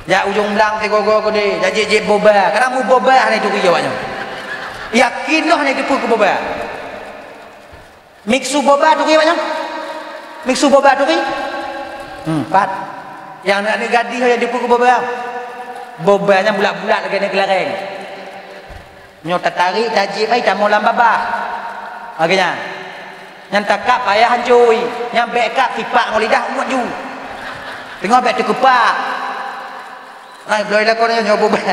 ya ujung belang tigogo ko di ya jejek boba karena mu boba ni tu jawabnya yakin noh ni tipu ke boba miksu boba tu jawabnya miksu boba tu pat yang nak gadi yang tipu ke boba bobanya bulat-bulat lagi ni kelareng nyo tarik tajik ai tamu lambabah. Akhirnya yang takak payah hancui yang bekak pipak ngolidah muat ju tengok bek terkepak ai boleh lah kau ni nyoba bah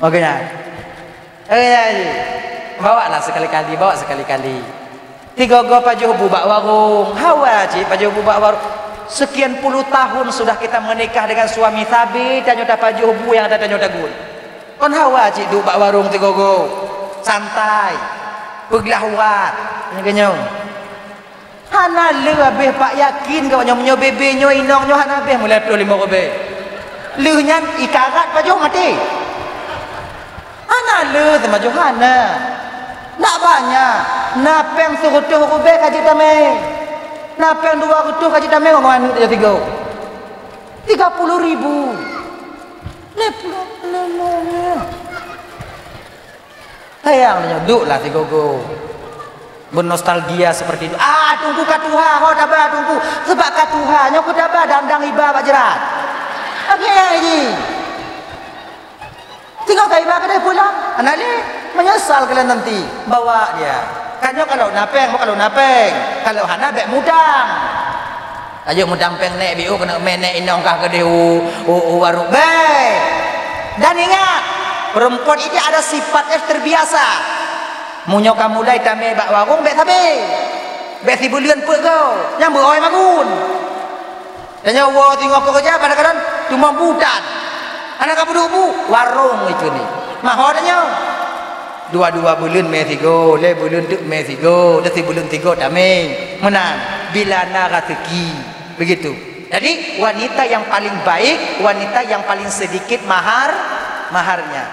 akhirnya bawa sekali-kali. Tiga go pajuh bubak warung. Hawa cik pajuh bubak warung. Sekian puluh tahun sudah kita menikah dengan suami Thabit dan nyota pajuh bu yang ada nyota gun. Kon hawa cik duk bak warung tiga go. Santai. Peglahwat. Nyeganyong. Hana le habis pak yakin kau nyo bebe nyo inong nyo hana habis mulai 25 robe. Le nyan ikarat pajuh mati. Hana le sama Johana. Nak banyak. Napeng surutuh robe kaji tamai. Napeng 200 kaji tamai ngomong anu dia 30.000. Leplo. Sayangnya duklah si gogo. Bernostalgia seperti itu. Tunggu katuha, kau dah tunggu. Sebab katuha, nyok dah dandang iba bak jerat. Apa ini? Tinggal ke iba kedai pulang. Anak ni menyesal kalian nanti. Bawa dia. Kanyo kalau napeng. Kalau hana bek mudang. Ayo mudang peng nek biu kena menek inong kah kedai warung bek. Dan ingat, perempuan ini ada sifat terbiasa. Munyo kamu mulai tame bak warung bek sabe. Bek si bulian pek kau. Yang beroi magun. Dan nyawa tengok kerja kadang-kadang cuma budan. Anak kamu duduk bu warung itu ni. Mahal dah dua bulan mesigo, le bulan tu mesigo, dah si bulan 3 tame. Menang. Bila na rezeki. Begitu. Jadi wanita yang paling baik, wanita yang paling sedikit maharnya.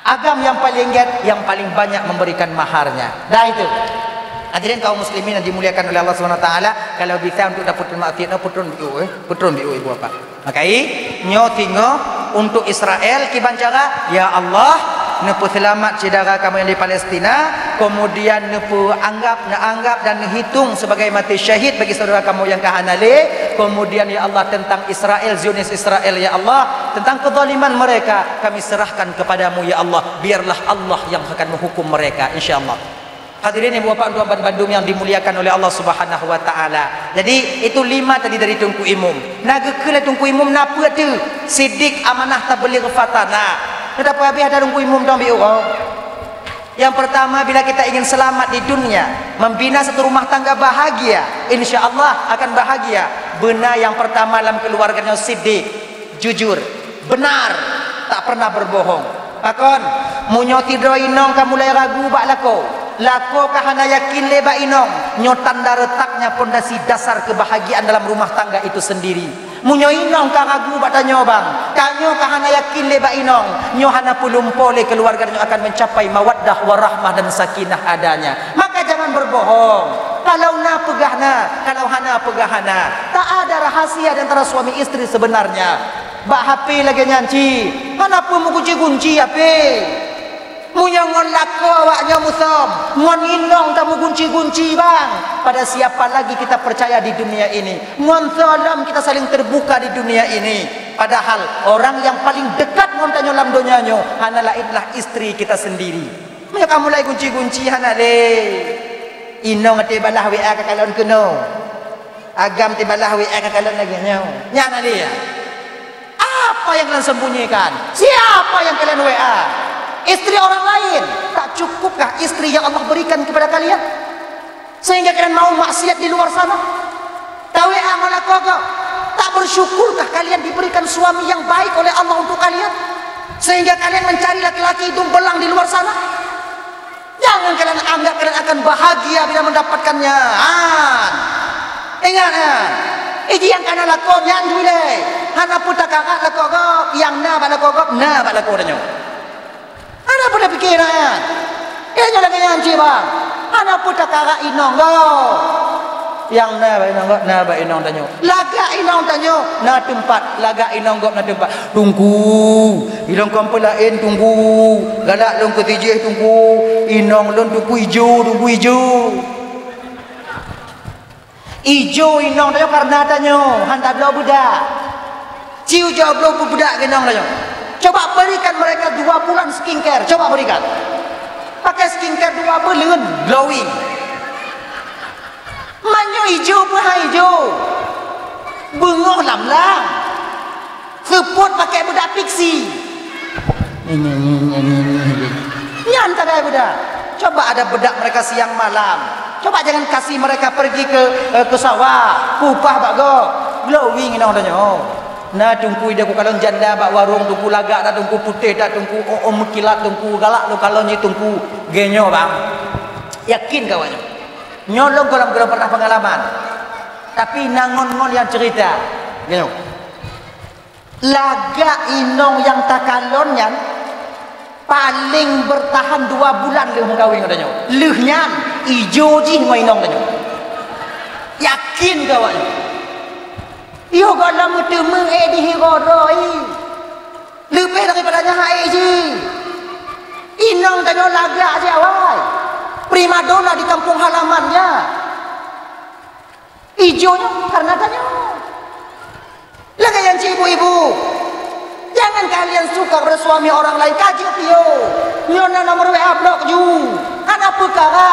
Agam yang paling giat, yang paling banyak memberikan maharnya. Dah itu. Hadirin kaum muslimin yang dimuliakan oleh Allah SWT, kalau bisa untuk dapat maksiat, putron biu ibu apa. Makai nyo tingo untuk Israel kibancara, ya Allah, nepu selamat saudara kamu yang di Palestina, kemudian nepu anggap dan hitung sebagai mati syahid bagi saudara kamu yang kahanale, kemudian ya Allah tentang Israel, Zionis Israel ya Allah, tentang kezaliman mereka kami serahkan kepadamu ya Allah, biarlah Allah yang akan menghukum mereka insyaallah. Hadirin ibu bapak tuan Bandung yang dimuliakan oleh Allah Subhanahu wa taala. Jadi itu 5 tadi dari Tunku Imum. Naga kela Tunku Imum napa tu? Sidik amanah tabligh fatana. Kenapa habis ada Tunku Imum dong biu? Yang pertama, bila kita ingin selamat di dunia, membina satu rumah tangga bahagia, insyaallah akan bahagia. Benar yang pertama dalam keluarganya sidik, jujur, benar, tak pernah berbohong. Pakon, munyo tidro inong kamu mulai ragu bak lako kahana yakin leba inong nyo tanda retaknya pondasi dasar kebahagiaan dalam rumah tangga itu sendiri. Munyo inong ka ragu bak tanyo bang, kanyo kahana yakin leba inong nyo hana pulumpole keluarga nyo akan mencapai mawaddah warahmah dan sakinah adanya. Maka jangan berbohong. Kalau hana pegahana, tak ada rahasia di antara suami istri sebenarnya. Bak HP lagi nyanci, hana pun mu kunci HP. Munya ngon lako awaknya musom, ngon inong tamu kunci-kunci bang. Pada siapa lagi kita percaya di dunia ini? Ngon salam kita saling terbuka di dunia ini. Padahal orang yang paling dekat ngon tanyo lam donyanya hanalah istri kita sendiri. Munya kamu lagi kunci-kunci hana le. Inong ate balah WA ka kalon kuno. Agam te balah WA ka kalon lagi nyo. Nyana dia. Apa yang kalian sembunyikan? Siapa yang kalian WA? Istri orang lain. Tak cukupkah istri yang Allah berikan kepada kalian sehingga kalian mau maksiat di luar sana? Tahu amalakogok. Tak bersyukurkah kalian diberikan suami yang baik oleh Allah untuk kalian sehingga kalian mencari laki-laki hidung belang di luar sana? Jangan kalian anggap kalian akan bahagia bila mendapatkannya. Ingat ini yang kana lakon yang dule. Hana puta kakak lakogok yang na balakogok na balakodanya. Ana pada pikiran. Ia lagi nyanci bang. Ana puta kakak inong go. Yang na ba inong tanyo. Laga inong tanyo na tempat. Laga inong go na tempat. Tunggu. Inong kampo lain tunggu. Galak long ketijih tunggu. Inong long tunggu ijo. Ijo inong tanyo karena tanyo. Hanta belau budak. Ciu jauh belau budak inong tanyo. Coba berikan mereka 2 bulan skincare. Coba berikan. Pakai skincare 2 bulan glowing. Manyo hijau pun hijau. Bungoh lam-lam. Seput pakai budak pixie. Nyan tak budak. Coba ada bedak mereka siang malam. Coba jangan kasih mereka pergi ke sawah, kupah bago. Glowing ina ondanya. Nah tungku ida ku kalon janda bak warung tungku lagak dah tungku putih dah tungku mekilat tungku galak lu kalon ni tungku genyo bang. Yakin kawannya. Nyolong kalau belum pernah pengalaman. Tapi nangon-ngon yang cerita. Genyo. Lagak inong yang takalonnya paling bertahan 2 bulan leh mengkawin katanya. Lehnya ijo ji mainong katanya. Yakin kawan. Yo galam temu di hiroroi. Lebih daripada hai ji. Inong tanya lagak je awal. Primadona di kampung halamannya. Ijonya karena tanya. Lagak yang ibu-ibu. Jangan kalian suka bersuami orang lain. Kaji tio. Nyona nomor WA blok ju. Apa perkara?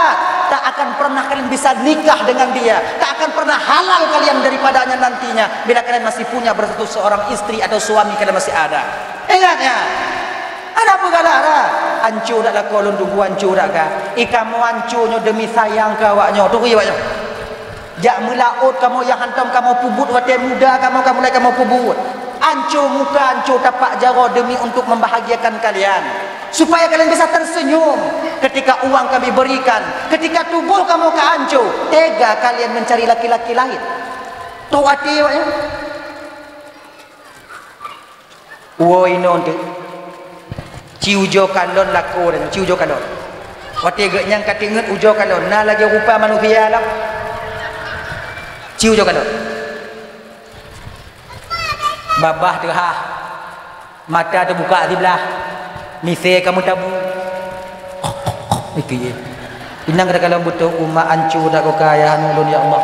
Tak akan pernah kalian bisa nikah dengan dia. Tak akan pernah halal kalian daripadanya nantinya. Bila kalian masih punya bersatu seorang istri atau suami kalian masih ada. Ingat ya. Ada perkara ada. Ancu dak lah kolon tunggu ancu dak ka. Ikamu ancunya demi sayang kawaknya. Tunggu ya waknya. Jak melaut kamu yang hantam kamu pubut waktu muda kamu mulai kamu pubut. Ancur muka, ancur tapak jaro demi untuk membahagiakan kalian. Supaya kalian bisa tersenyum ketika uang kami berikan. Ketika tubuh kamu kehancur, tega kalian mencari laki-laki lain. Tahu hati awaknya? Woi non tu. Ciujo kalon lako dan ciujo kalon. Waktu yang kata ingat ujo kalon. Nah lagi rupa manusia lah. Ciujo kalon. Babah terhah. Mata terbuka sebelah. Misai kamu tabu. Iki ye. Inang kada kalau butuh umat ancu dak ko kaya ulun ya Allah.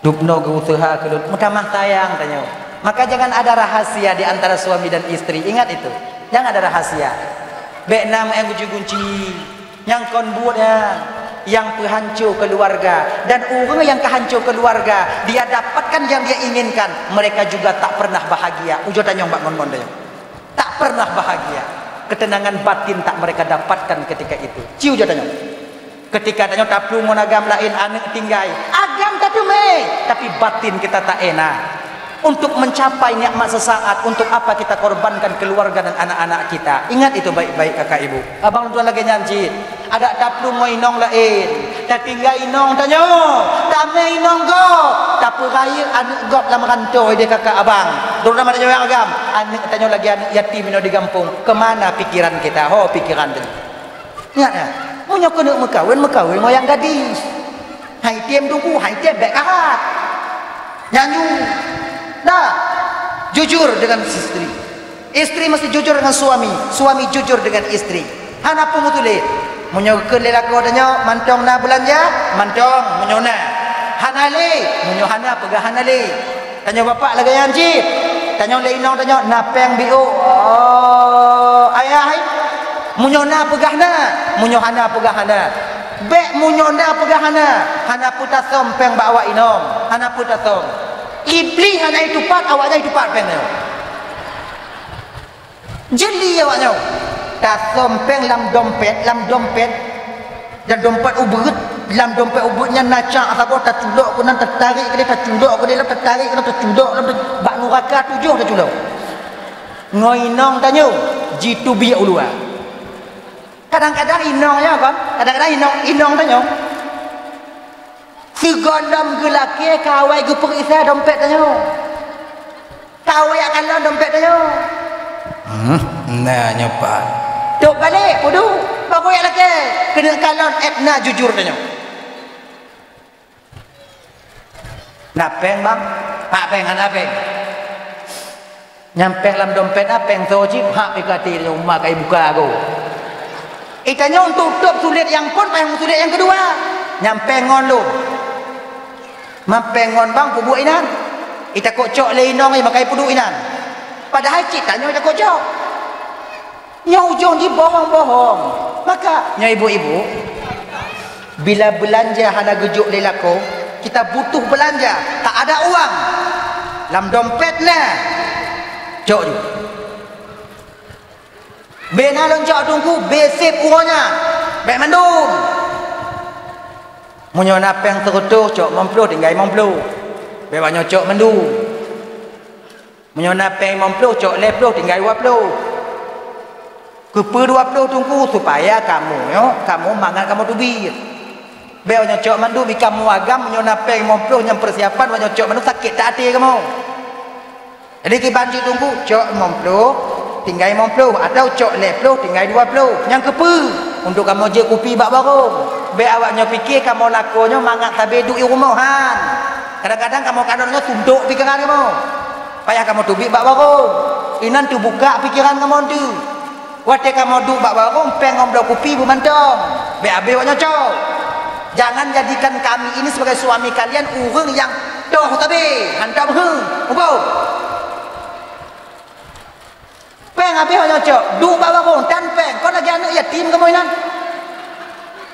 Dupno ke usaha ke ulun. Mutamah sayang tanya. Maka jangan ada rahasia di antara suami dan istri. Ingat itu. Jangan ada rahasia. Bek nam yang gunci-gunci. Yang kon buatnya. Yang penghancur keluarga dan orang yang kehancur keluarga dia dapatkan yang dia inginkan, mereka juga tak pernah bahagia. Ujo tanya mbak ngon-ngon dia. Tak pernah bahagia. Ketenangan batin tak mereka dapatkan ketika itu. Ciu ujo tanya. Ketika tanya taplu monagam lain anak tinggai. Agam tatu me, tapi batin kita tak enak. Untuk mencapai nikmat sesaat, untuk apa kita korbankan keluarga dan anak-anak kita. Ingat itu baik-baik kakak ibu. Abang tuan lagi nyanyi. Ada taplu mo inong lain. Tak tinggal inong tanya. Tak me inong go. Tak perai anak gop dalam rantau dia kakak abang. Terutama tanya yang agam. Anak tanya lagi anak yatim ino di kampung. Kemana pikiran kita? Ho pikiran tu. Ingat ya. Munyo kena mekawin mo yang gadis. Hai tiam tunggu, hai tiam baik karat. Nyanyu. Dah. Jujur dengan istri. Istri mesti jujur dengan suami. Suami jujur dengan istri. Hana pun betul. Munyokeun lelaki adanya mantong na belanja, mantong munyona. Hanale, munyohana pegah hanale. Tanya bapak lagi yang cip. Tanya le inong tanya napeng biu. Oh, ayah hai. Munyona pegahna, munyohana pegahana. Bek munyona pegahana. Hana puta sompeng bawa inong. Hana puta som. Iblis hana itu pat awaknya itu pat pengnya. Jeli awaknya. Tak sompeng lam dompet dan dompet ubut lam dompet ubutnya nacak apa tak cudok kena tertarik ke dia tak cudok ke dia tertarik kena tercudok bak neraka 7 tak cudok ngoinong tanya jitu biak ulua kadang-kadang inongnya kan kadang-kadang inong tanya segolam gelaki kawai ke perisa dompet tanya kawai akan dompet tanya nah nyoba duk balik pudu baru yang lagi kena kalon etna jujur tanya napeng bang hak peng napeng nyampe dalam dompet napeng sojib hak pikati rumah kai buka aku itanya untuk tutup sulit yang pun payah sulit yang kedua nyampe ngon lu mampe ngon bang pubu inan ita kocok le inong ai makai pudu inan padahal citanya ita kocok nya ujung di bohong-bohong. Maka nya ibu-ibu bila belanja hana gejuk lelako, kita butuh belanja, tak ada uang. Dalam dompet nah. Cok. Bena lonjak tunggu besip uronya. Bek mandum. Munyo napeng terutuh cok mempluh tinggal mempluh. Bek banyak cok mandu. Munyo napeng mempluh cok lepluh tinggal 20. Kepa 20 tunggu supaya kamu yo, kamu mangan kamu tubir. Bek banyak cok mandu bi kamu agam munyo napeng mempluh yang persiapan banyak cok mandu sakit tak hati kamu. Jadi ki banci tunggu cok mempluh tinggal 50 atau cok lepluh tinggal 20. Yang kepa untuk kamu je kopi bak barung. Be awaknya fikir kamu lakonyo mangat tabe duk i rumahan. Kadang-kadang kamu kadangnya tunduk pikiran kamu. Payah kamu tu bik bak barung. Inan tu buka pikiran kamu tu. Wate kamu duk bak barung peng ngomdo kopi bermantong. Be abe awaknya cok. Jangan jadikan kami ini sebagai suami kalian urang yang doh tabe, hantam heng. Upo. Peng abe awaknya cok. Duk bak barung tan peng. Kau lagi anak yatim kamu inan.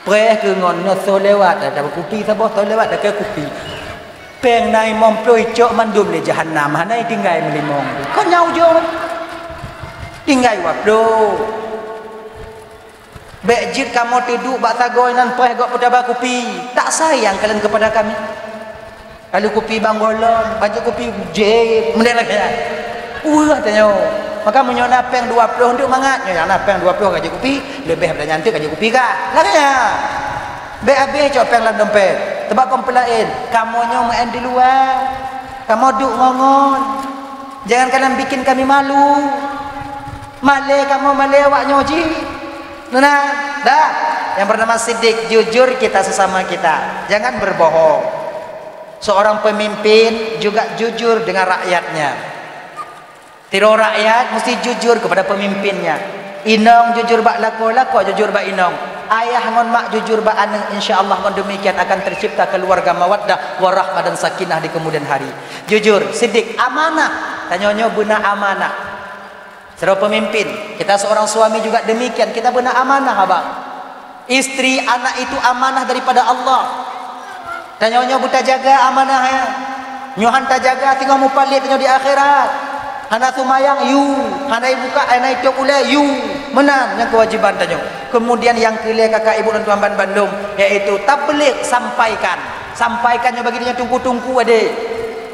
Preh ke ngon so lewat ada kopi sabah so lewat ada kopi. Peng nai memploi cok mandum le jahannam hanai tinggal melimong. Kau nyau jo. Tinggal wapdo. Bejit kamu tidur bak sagoi nan preh gok pedaba kopi. Tak sayang kalian kepada kami. Kalau kopi banggolong, baju kopi je, mendek lagi. Tanya. Maka menyona peng 20 untuk mangat nya napeng 20 gaji kopi lebih pada nyantik gaji kopi kah laganya BAB cok peng lan dompet sebab kompelain kamu nyo main di luar kamu duk ngongon jangan kalian bikin kami malu male kamu male awak nyoji nona dah yang bernama Siddiq jujur kita sesama kita jangan berbohong seorang pemimpin juga jujur dengan rakyatnya. Tiro rakyat mesti jujur kepada pemimpinnya. Inong jujur bak lako jujur bak inong. Ayah ngon mak jujur bak anak, insyaallah ngon demikian akan tercipta keluarga mawaddah warahmah dan sakinah di kemudian hari. Jujur, Siddiq, amanah. Tanyonyo benar amanah. Seorang pemimpin, kita seorang suami juga demikian, kita benar amanah abang. Istri, anak itu amanah daripada Allah. Tanyonyo buta jaga amanahnya. Nyohan tak jaga tinggal mupalit tanyo di akhirat. Hana sumayang you, hana buka hana itu ulai you. Menang yang kewajiban tanyo. Kemudian yang kelih kakak ibu dan tuan Bandung yaitu tabligh sampaikan. Sampaikannya bagi dia tunggu-tunggu adik.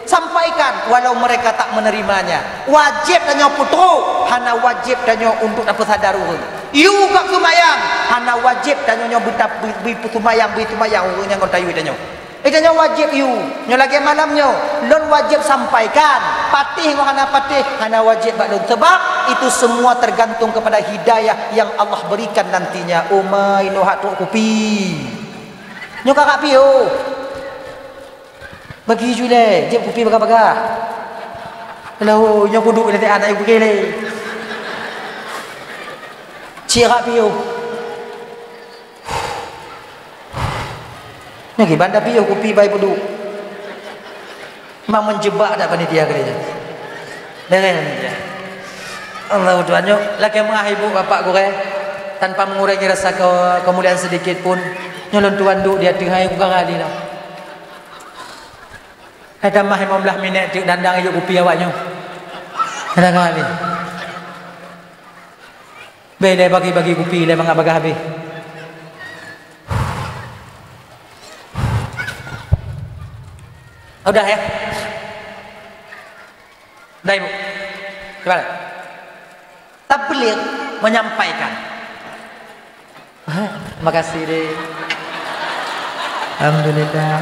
Sampaikan walau mereka tak menerimanya. Wajib tanyo putru, hana wajib tanyo untuk dapat sadarun. You kak sumayang, hana wajib tanyo nyo buta bi sumayang yang kau tayu tanyo. Itanya wajib you, nyo lagi malamnya, lon wajib sampaikan. Patih ngana patih, hana wajib baklun. Sebab itu semua tergantung kepada hidayah yang Allah berikan nantinya. Umay no hak tok kopi. Nyo kakak pio. Bagi jule, je kopi baga-baga. Kalau nyo kuduk nanti anak ibu kele. Cira pio. Nagi banda piyo kopi bayi peduk. Memang menjebak dak panitia gereja. Dengan dia. Allah tuannya lagi mengahibu bapak gore tanpa mengurangi rasa kemuliaan sedikit pun nyolon tuan duk dia tengah ku kali dah. Ada mah 15 minit dik dandang ayo kopi awaknya. Ada kali. Bele bagi-bagi kopi le mangga habis. Udah ya. Udah ibu. Coba. Tabligh menyampaikan. Makasih deh. Alhamdulillah.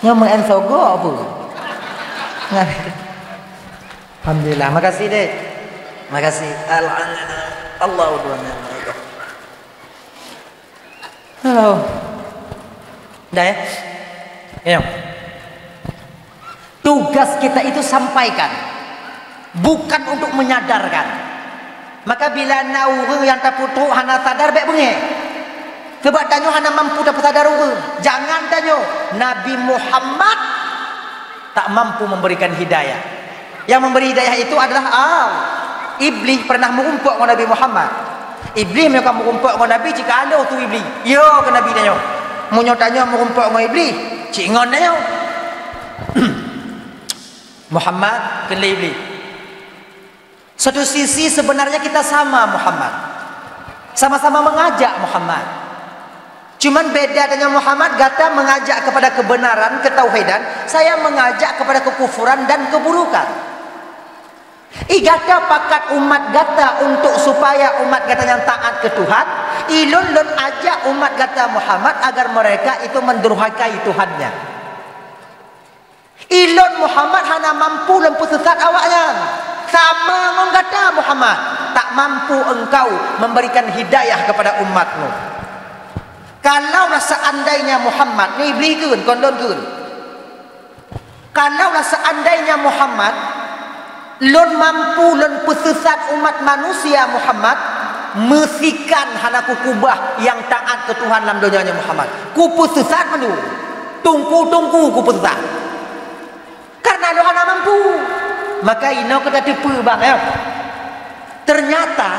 Ngomong ensogo apa? Alhamdulillah. Makasih deh. Makasih. Allah udah. Halo. Dah ya? Ya. Tugas kita itu sampaikan. Bukan untuk menyadarkan. Maka bila nauru yang tak putu hana sadar baik bunyi. Sebab tanyo hana mampu dapat sadar urang. Jangan tanyo Nabi Muhammad tak mampu memberikan hidayah. Yang memberi hidayah itu adalah Iblis pernah mengumpuk dengan Nabi Muhammad. Iblis mereka merumpuk dengan Nabi jika ada tu Iblis. Yo ke Nabi tanya. Munyo tanya merumpuk dengan Iblis. Cik ngon tanya. Muhammad kelibli. Satu sisi sebenarnya kita sama Muhammad, sama-sama mengajak Muhammad. Cuman beda dengan Muhammad, kata mengajak kepada kebenaran, ketauhidan, saya mengajak kepada kekufuran dan keburukan. Igata pakat umat gata untuk supaya umat gata yang taat ke Tuhan, ilun lun ajak umat gata Muhammad agar mereka itu mendurhakai Tuhannya. Ilun Muhammad hana mampu lempu sesat awaknya. Sama ngom kata Muhammad, tak mampu engkau memberikan hidayah kepada umatmu. Kalaulah seandainya Muhammad ni beli kun kondon kun. Kalaulah seandainya Muhammad lun mampu lun pesesat umat manusia Muhammad, mesikan hana kubah yang taat ke Tuhan dalam dunianya Muhammad. Ku pesesat menu. Tungku ku pesesat. Karena lu hana mampu. Maka ino kita tipu bang ya. Ternyata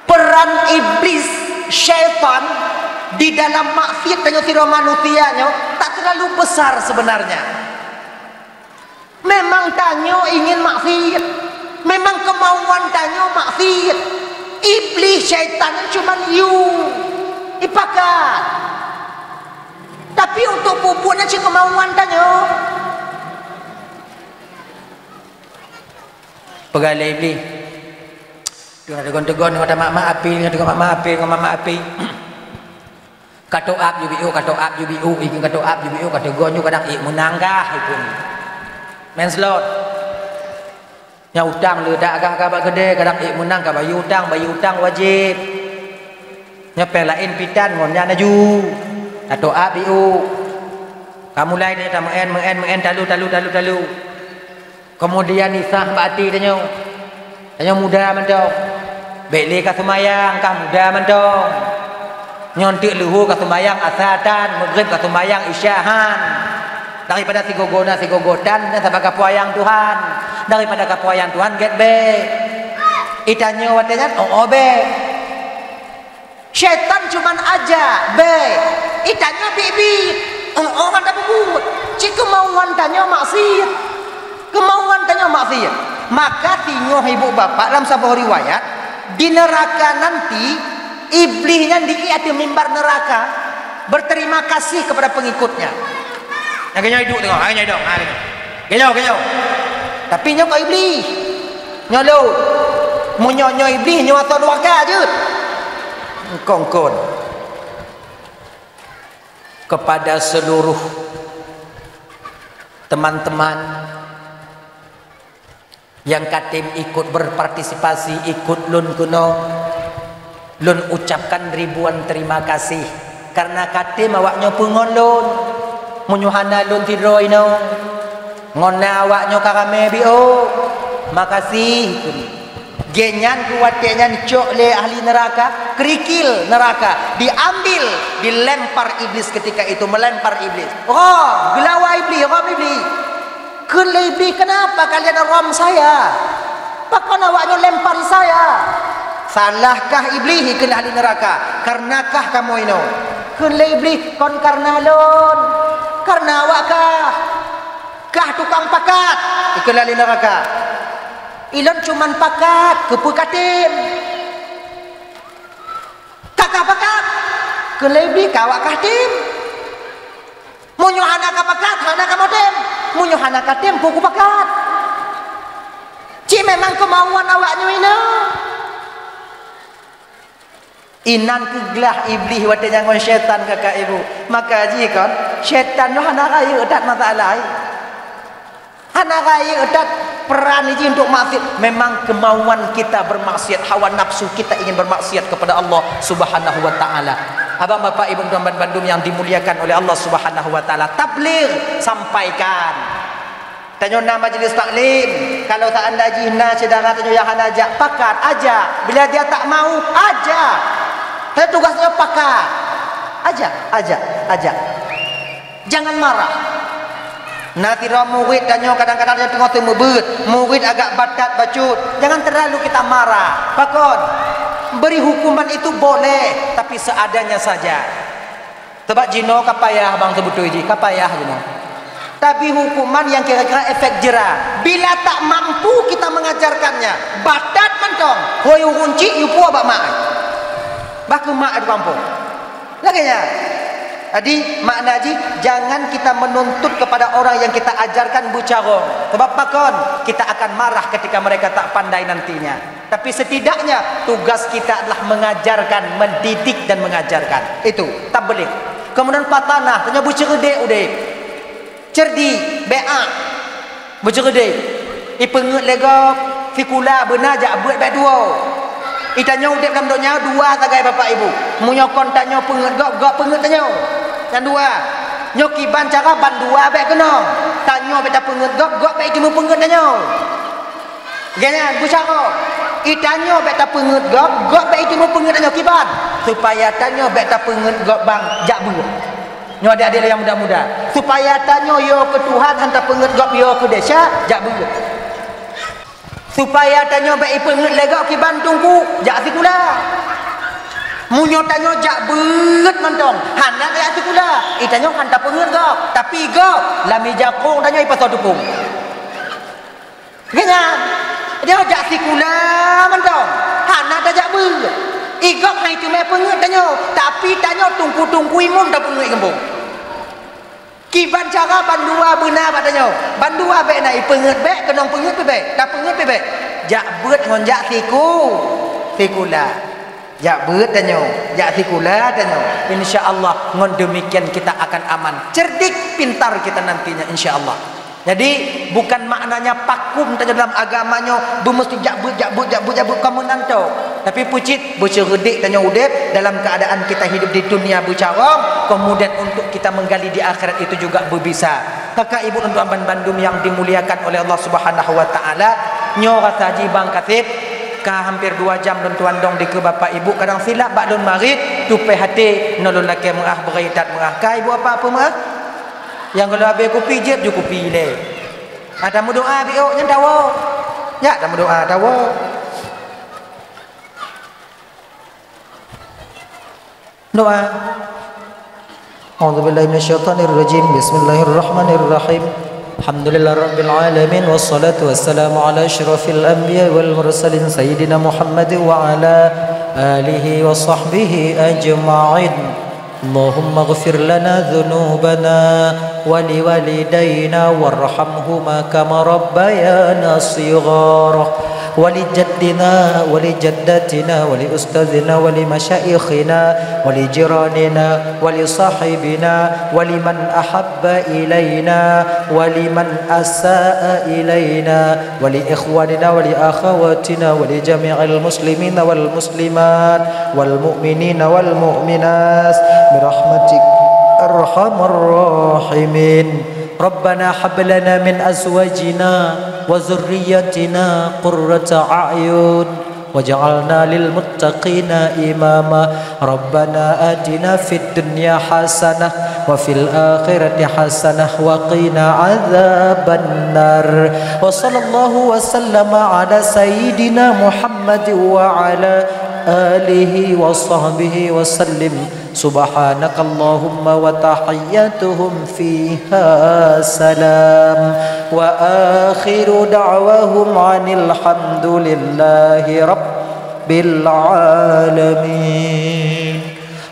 peran iblis syaitan di dalam maksiat dan sirah manusianya tak terlalu besar sebenarnya. Memang tanyo ingin maksiat, memang kemauan tanyo maksiat. Iblis syaitan cuma ipakat. Tapi untuk pupuknya si kemauan tanyo. Pegalai iblis. Dengan tegon-tegon kata mak api, dengan mak api. Kata ap jubiu, ikin kata ap jubiu, kata gonyo kadang menanggah ikun. Menslot. Nya utang le dak agak gede kadang menang ka bayi utang wajib. Nya pelain pitan ngon nya naju. Kata ap biu. Kamu lain ni tak meng talu. Kemudian nisah bati tanyo. Tanyo muda mentong. Bele ka semayang ka muda mentong. Nyontik luhur ka semayang asatan, maghrib ka semayang isyahan. Daripada si gogotan dan sebagai puayang Tuhan. Daripada kapuayang Tuhan get be. Itanyo watenya be. Syaitan cuman aja be. Itanyo bibi. Orang tak buat. Jika kemauan tanyo maksiat. Kemauan tanya maksiat, maka tinyo ibu bapak dalam sebuah riwayat di neraka nanti iblisnya di atas mimbar neraka berterima kasih kepada pengikutnya. Yang kenyo hidup tengok, kenyo dong, kenyo. Tapi nyo kau iblis, nyolo, mau nyonyo iblis nyo atau neraka je. Kongkon kepada seluruh teman-teman yang katim ikut berpartisipasi, ikut lun kuno, lun ucapkan ribuan terima kasih karena katim awaknya pengon lun munyuhana lun tidroi no ngona awaknya karame bio makasih genyan kuatnya cok le ahli neraka kerikil neraka diambil dilempar iblis ketika itu melempar iblis gelawa iblis Kelebih kenapa kalian rom saya? Bahkan awaknya lempar saya. Salahkah iblis kena ahli neraka? Karenakah kamu ini? Kelebih kon karena lon. Karena awak kah tukang pakat ikut ahli neraka. Ilon cuman pakat kepukatim. Kakak pakat. Kelebih kawak katim. Munyo hana kapakat, hana kamotem. Munyo hana katem, buku pakat. Ci memang kemauan awaknya ini. Inan keglah iblis watanya ngon syaitan kakak ibu. Maka ji kon, syaitan no hana raya udat masalah. Hana raya udat peran ini untuk maksiat. Memang kemauan kita bermaksiat, hawa nafsu kita ingin bermaksiat kepada Allah Subhanahu wa taala. Abang bapak ibu dan bandum yang dimuliakan oleh Allah Subhanahu wa taala, tabligh sampaikan. Tanyo nama majlis taklim, kalau tak anda jina saudara tanyo yang ajak pakat aja. Bila dia tak mau aja. Tapi tugasnya pakat. Aja. Jangan marah. Nanti murid tanyo kadang-kadang dia tengok tu murid agak batat bacut. Jangan terlalu kita marah. Pakon. Beri hukuman itu boleh, tapi seadanya saja. Tebak jino kapayah bang sebutu ji, kapayah jino. Tapi hukuman yang kira-kira efek jera. Bila tak mampu kita mengajarkannya, batat mentong. Hoi kunci yupu abak mak. Baku mak di kampung. Laganya. Jadi makna ji, jangan kita menuntut kepada orang yang kita ajarkan bucarong. Sebab pakon kita akan marah ketika mereka tak pandai nantinya. Tapi setidaknya tugas kita adalah mengajarkan, mendidik dan mengajarkan. Itu tabligh. Kemudian patanah, tanya bucerdik udah. Cerdi, be'a, bercerdik. Ipengut lega, fikula benar jak buat baik dua. Itanya udip dalam dunia dua tagai bapak ibu. Munyokon tanya pengut gok pengut tanya. Yang dua. Nyoki ban cara ban dua baik kena. Tanya beta pengut gok baik cuma pengut tanya. Ganyan bucara. Itanya beta pengut gok baik cuma pengut tanya kiban. Supaya tanya beta pengut gok bang jak buat. Nyo adik-adik yang muda-muda supaya tanya yo ke Tuhan hantar penget gop yo ke desa jak beut supaya tanya baik penget lega ke Bandungku jak sikula munyo tanya jak beut mantong hana jak sikula itanya hantar penget gop tapi gop lami jakong tanya pasal dukung genya dia jak sikula mantong hana jak beut igop hai cuma penget tanya tapi tanya tungku-tungku imum tak penget gembung kiban cara bandua benar katanya bandua baik naik penget baik kenong penget baik tak penget baik jak beut ngon jak sikula jak beut tanya jak sikula tanya insyaallah ngon demikian kita akan aman cerdik pintar kita nantinya insyaallah. Jadi bukan maknanya pakum tanya dalam agamanya bermesti jak beut kamu nanto tapi pucit bercerdik tanya udip dalam keadaan kita hidup di dunia bercarong kemudian untuk kita menggali di akhirat itu juga berbisa. Kakak ibu untuk Amban Bandung yang dimuliakan oleh Allah Subhanahu wa taala nyo rasa ji bang katib ka hampir 2 jam don tuan dong di ke bapak ibu kadang silap bak don marit tupai hati nolong laki mengah beritat mengah ka ibu apa mengah yang kalau habis kopi je ju kopi le ada mu doa bio nya tawo ya ada mu doa tawo doa A'udzubillahi minasyaitonirrajim bismillahirrahmanirrahim alhamdulillahirabbil alamin wassalatu wassalamu ala asyrafil anbiya wal mursalin sayyidina Muhammad wa ala alihi wa sahbihi ajma'in اللهم اغفر لنا ذنوبنا ولوالدينا وارحمهما كما ربيانا صغارا ولجدنا ولجدتنا ولأستاذنا ولمشايخنا ولجيراننا ولصاحبنا ولمن أحب إلينا ولمن أساء إلينا ولإخواننا ولأخواتنا ولجميع المسلمين والمسلمات والمؤمنين والمؤمنات برحمتك أرحم الراحمين. ربنا هب لنا من أزواجنا وذريتنا قرة أعين وجعلنا للمتقين إماما ربنا آتنا في الدنيا حسنة وفي الآخرة حسنة وقنا عذاب النار وصلى الله وسلم على سيدنا محمد وعلى آله وصحبه وسلم سبحانك اللهم وتحياتهم فيها سلام وآخر دعواهم عن الحمد لله رب العالمين.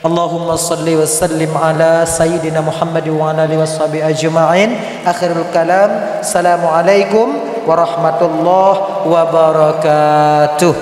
اللهم صل وسلم على سيدنا محمد وعلى آله وصحبه أجمعين. آخر الكلام السلام عليكم ورحمة الله وبركاته.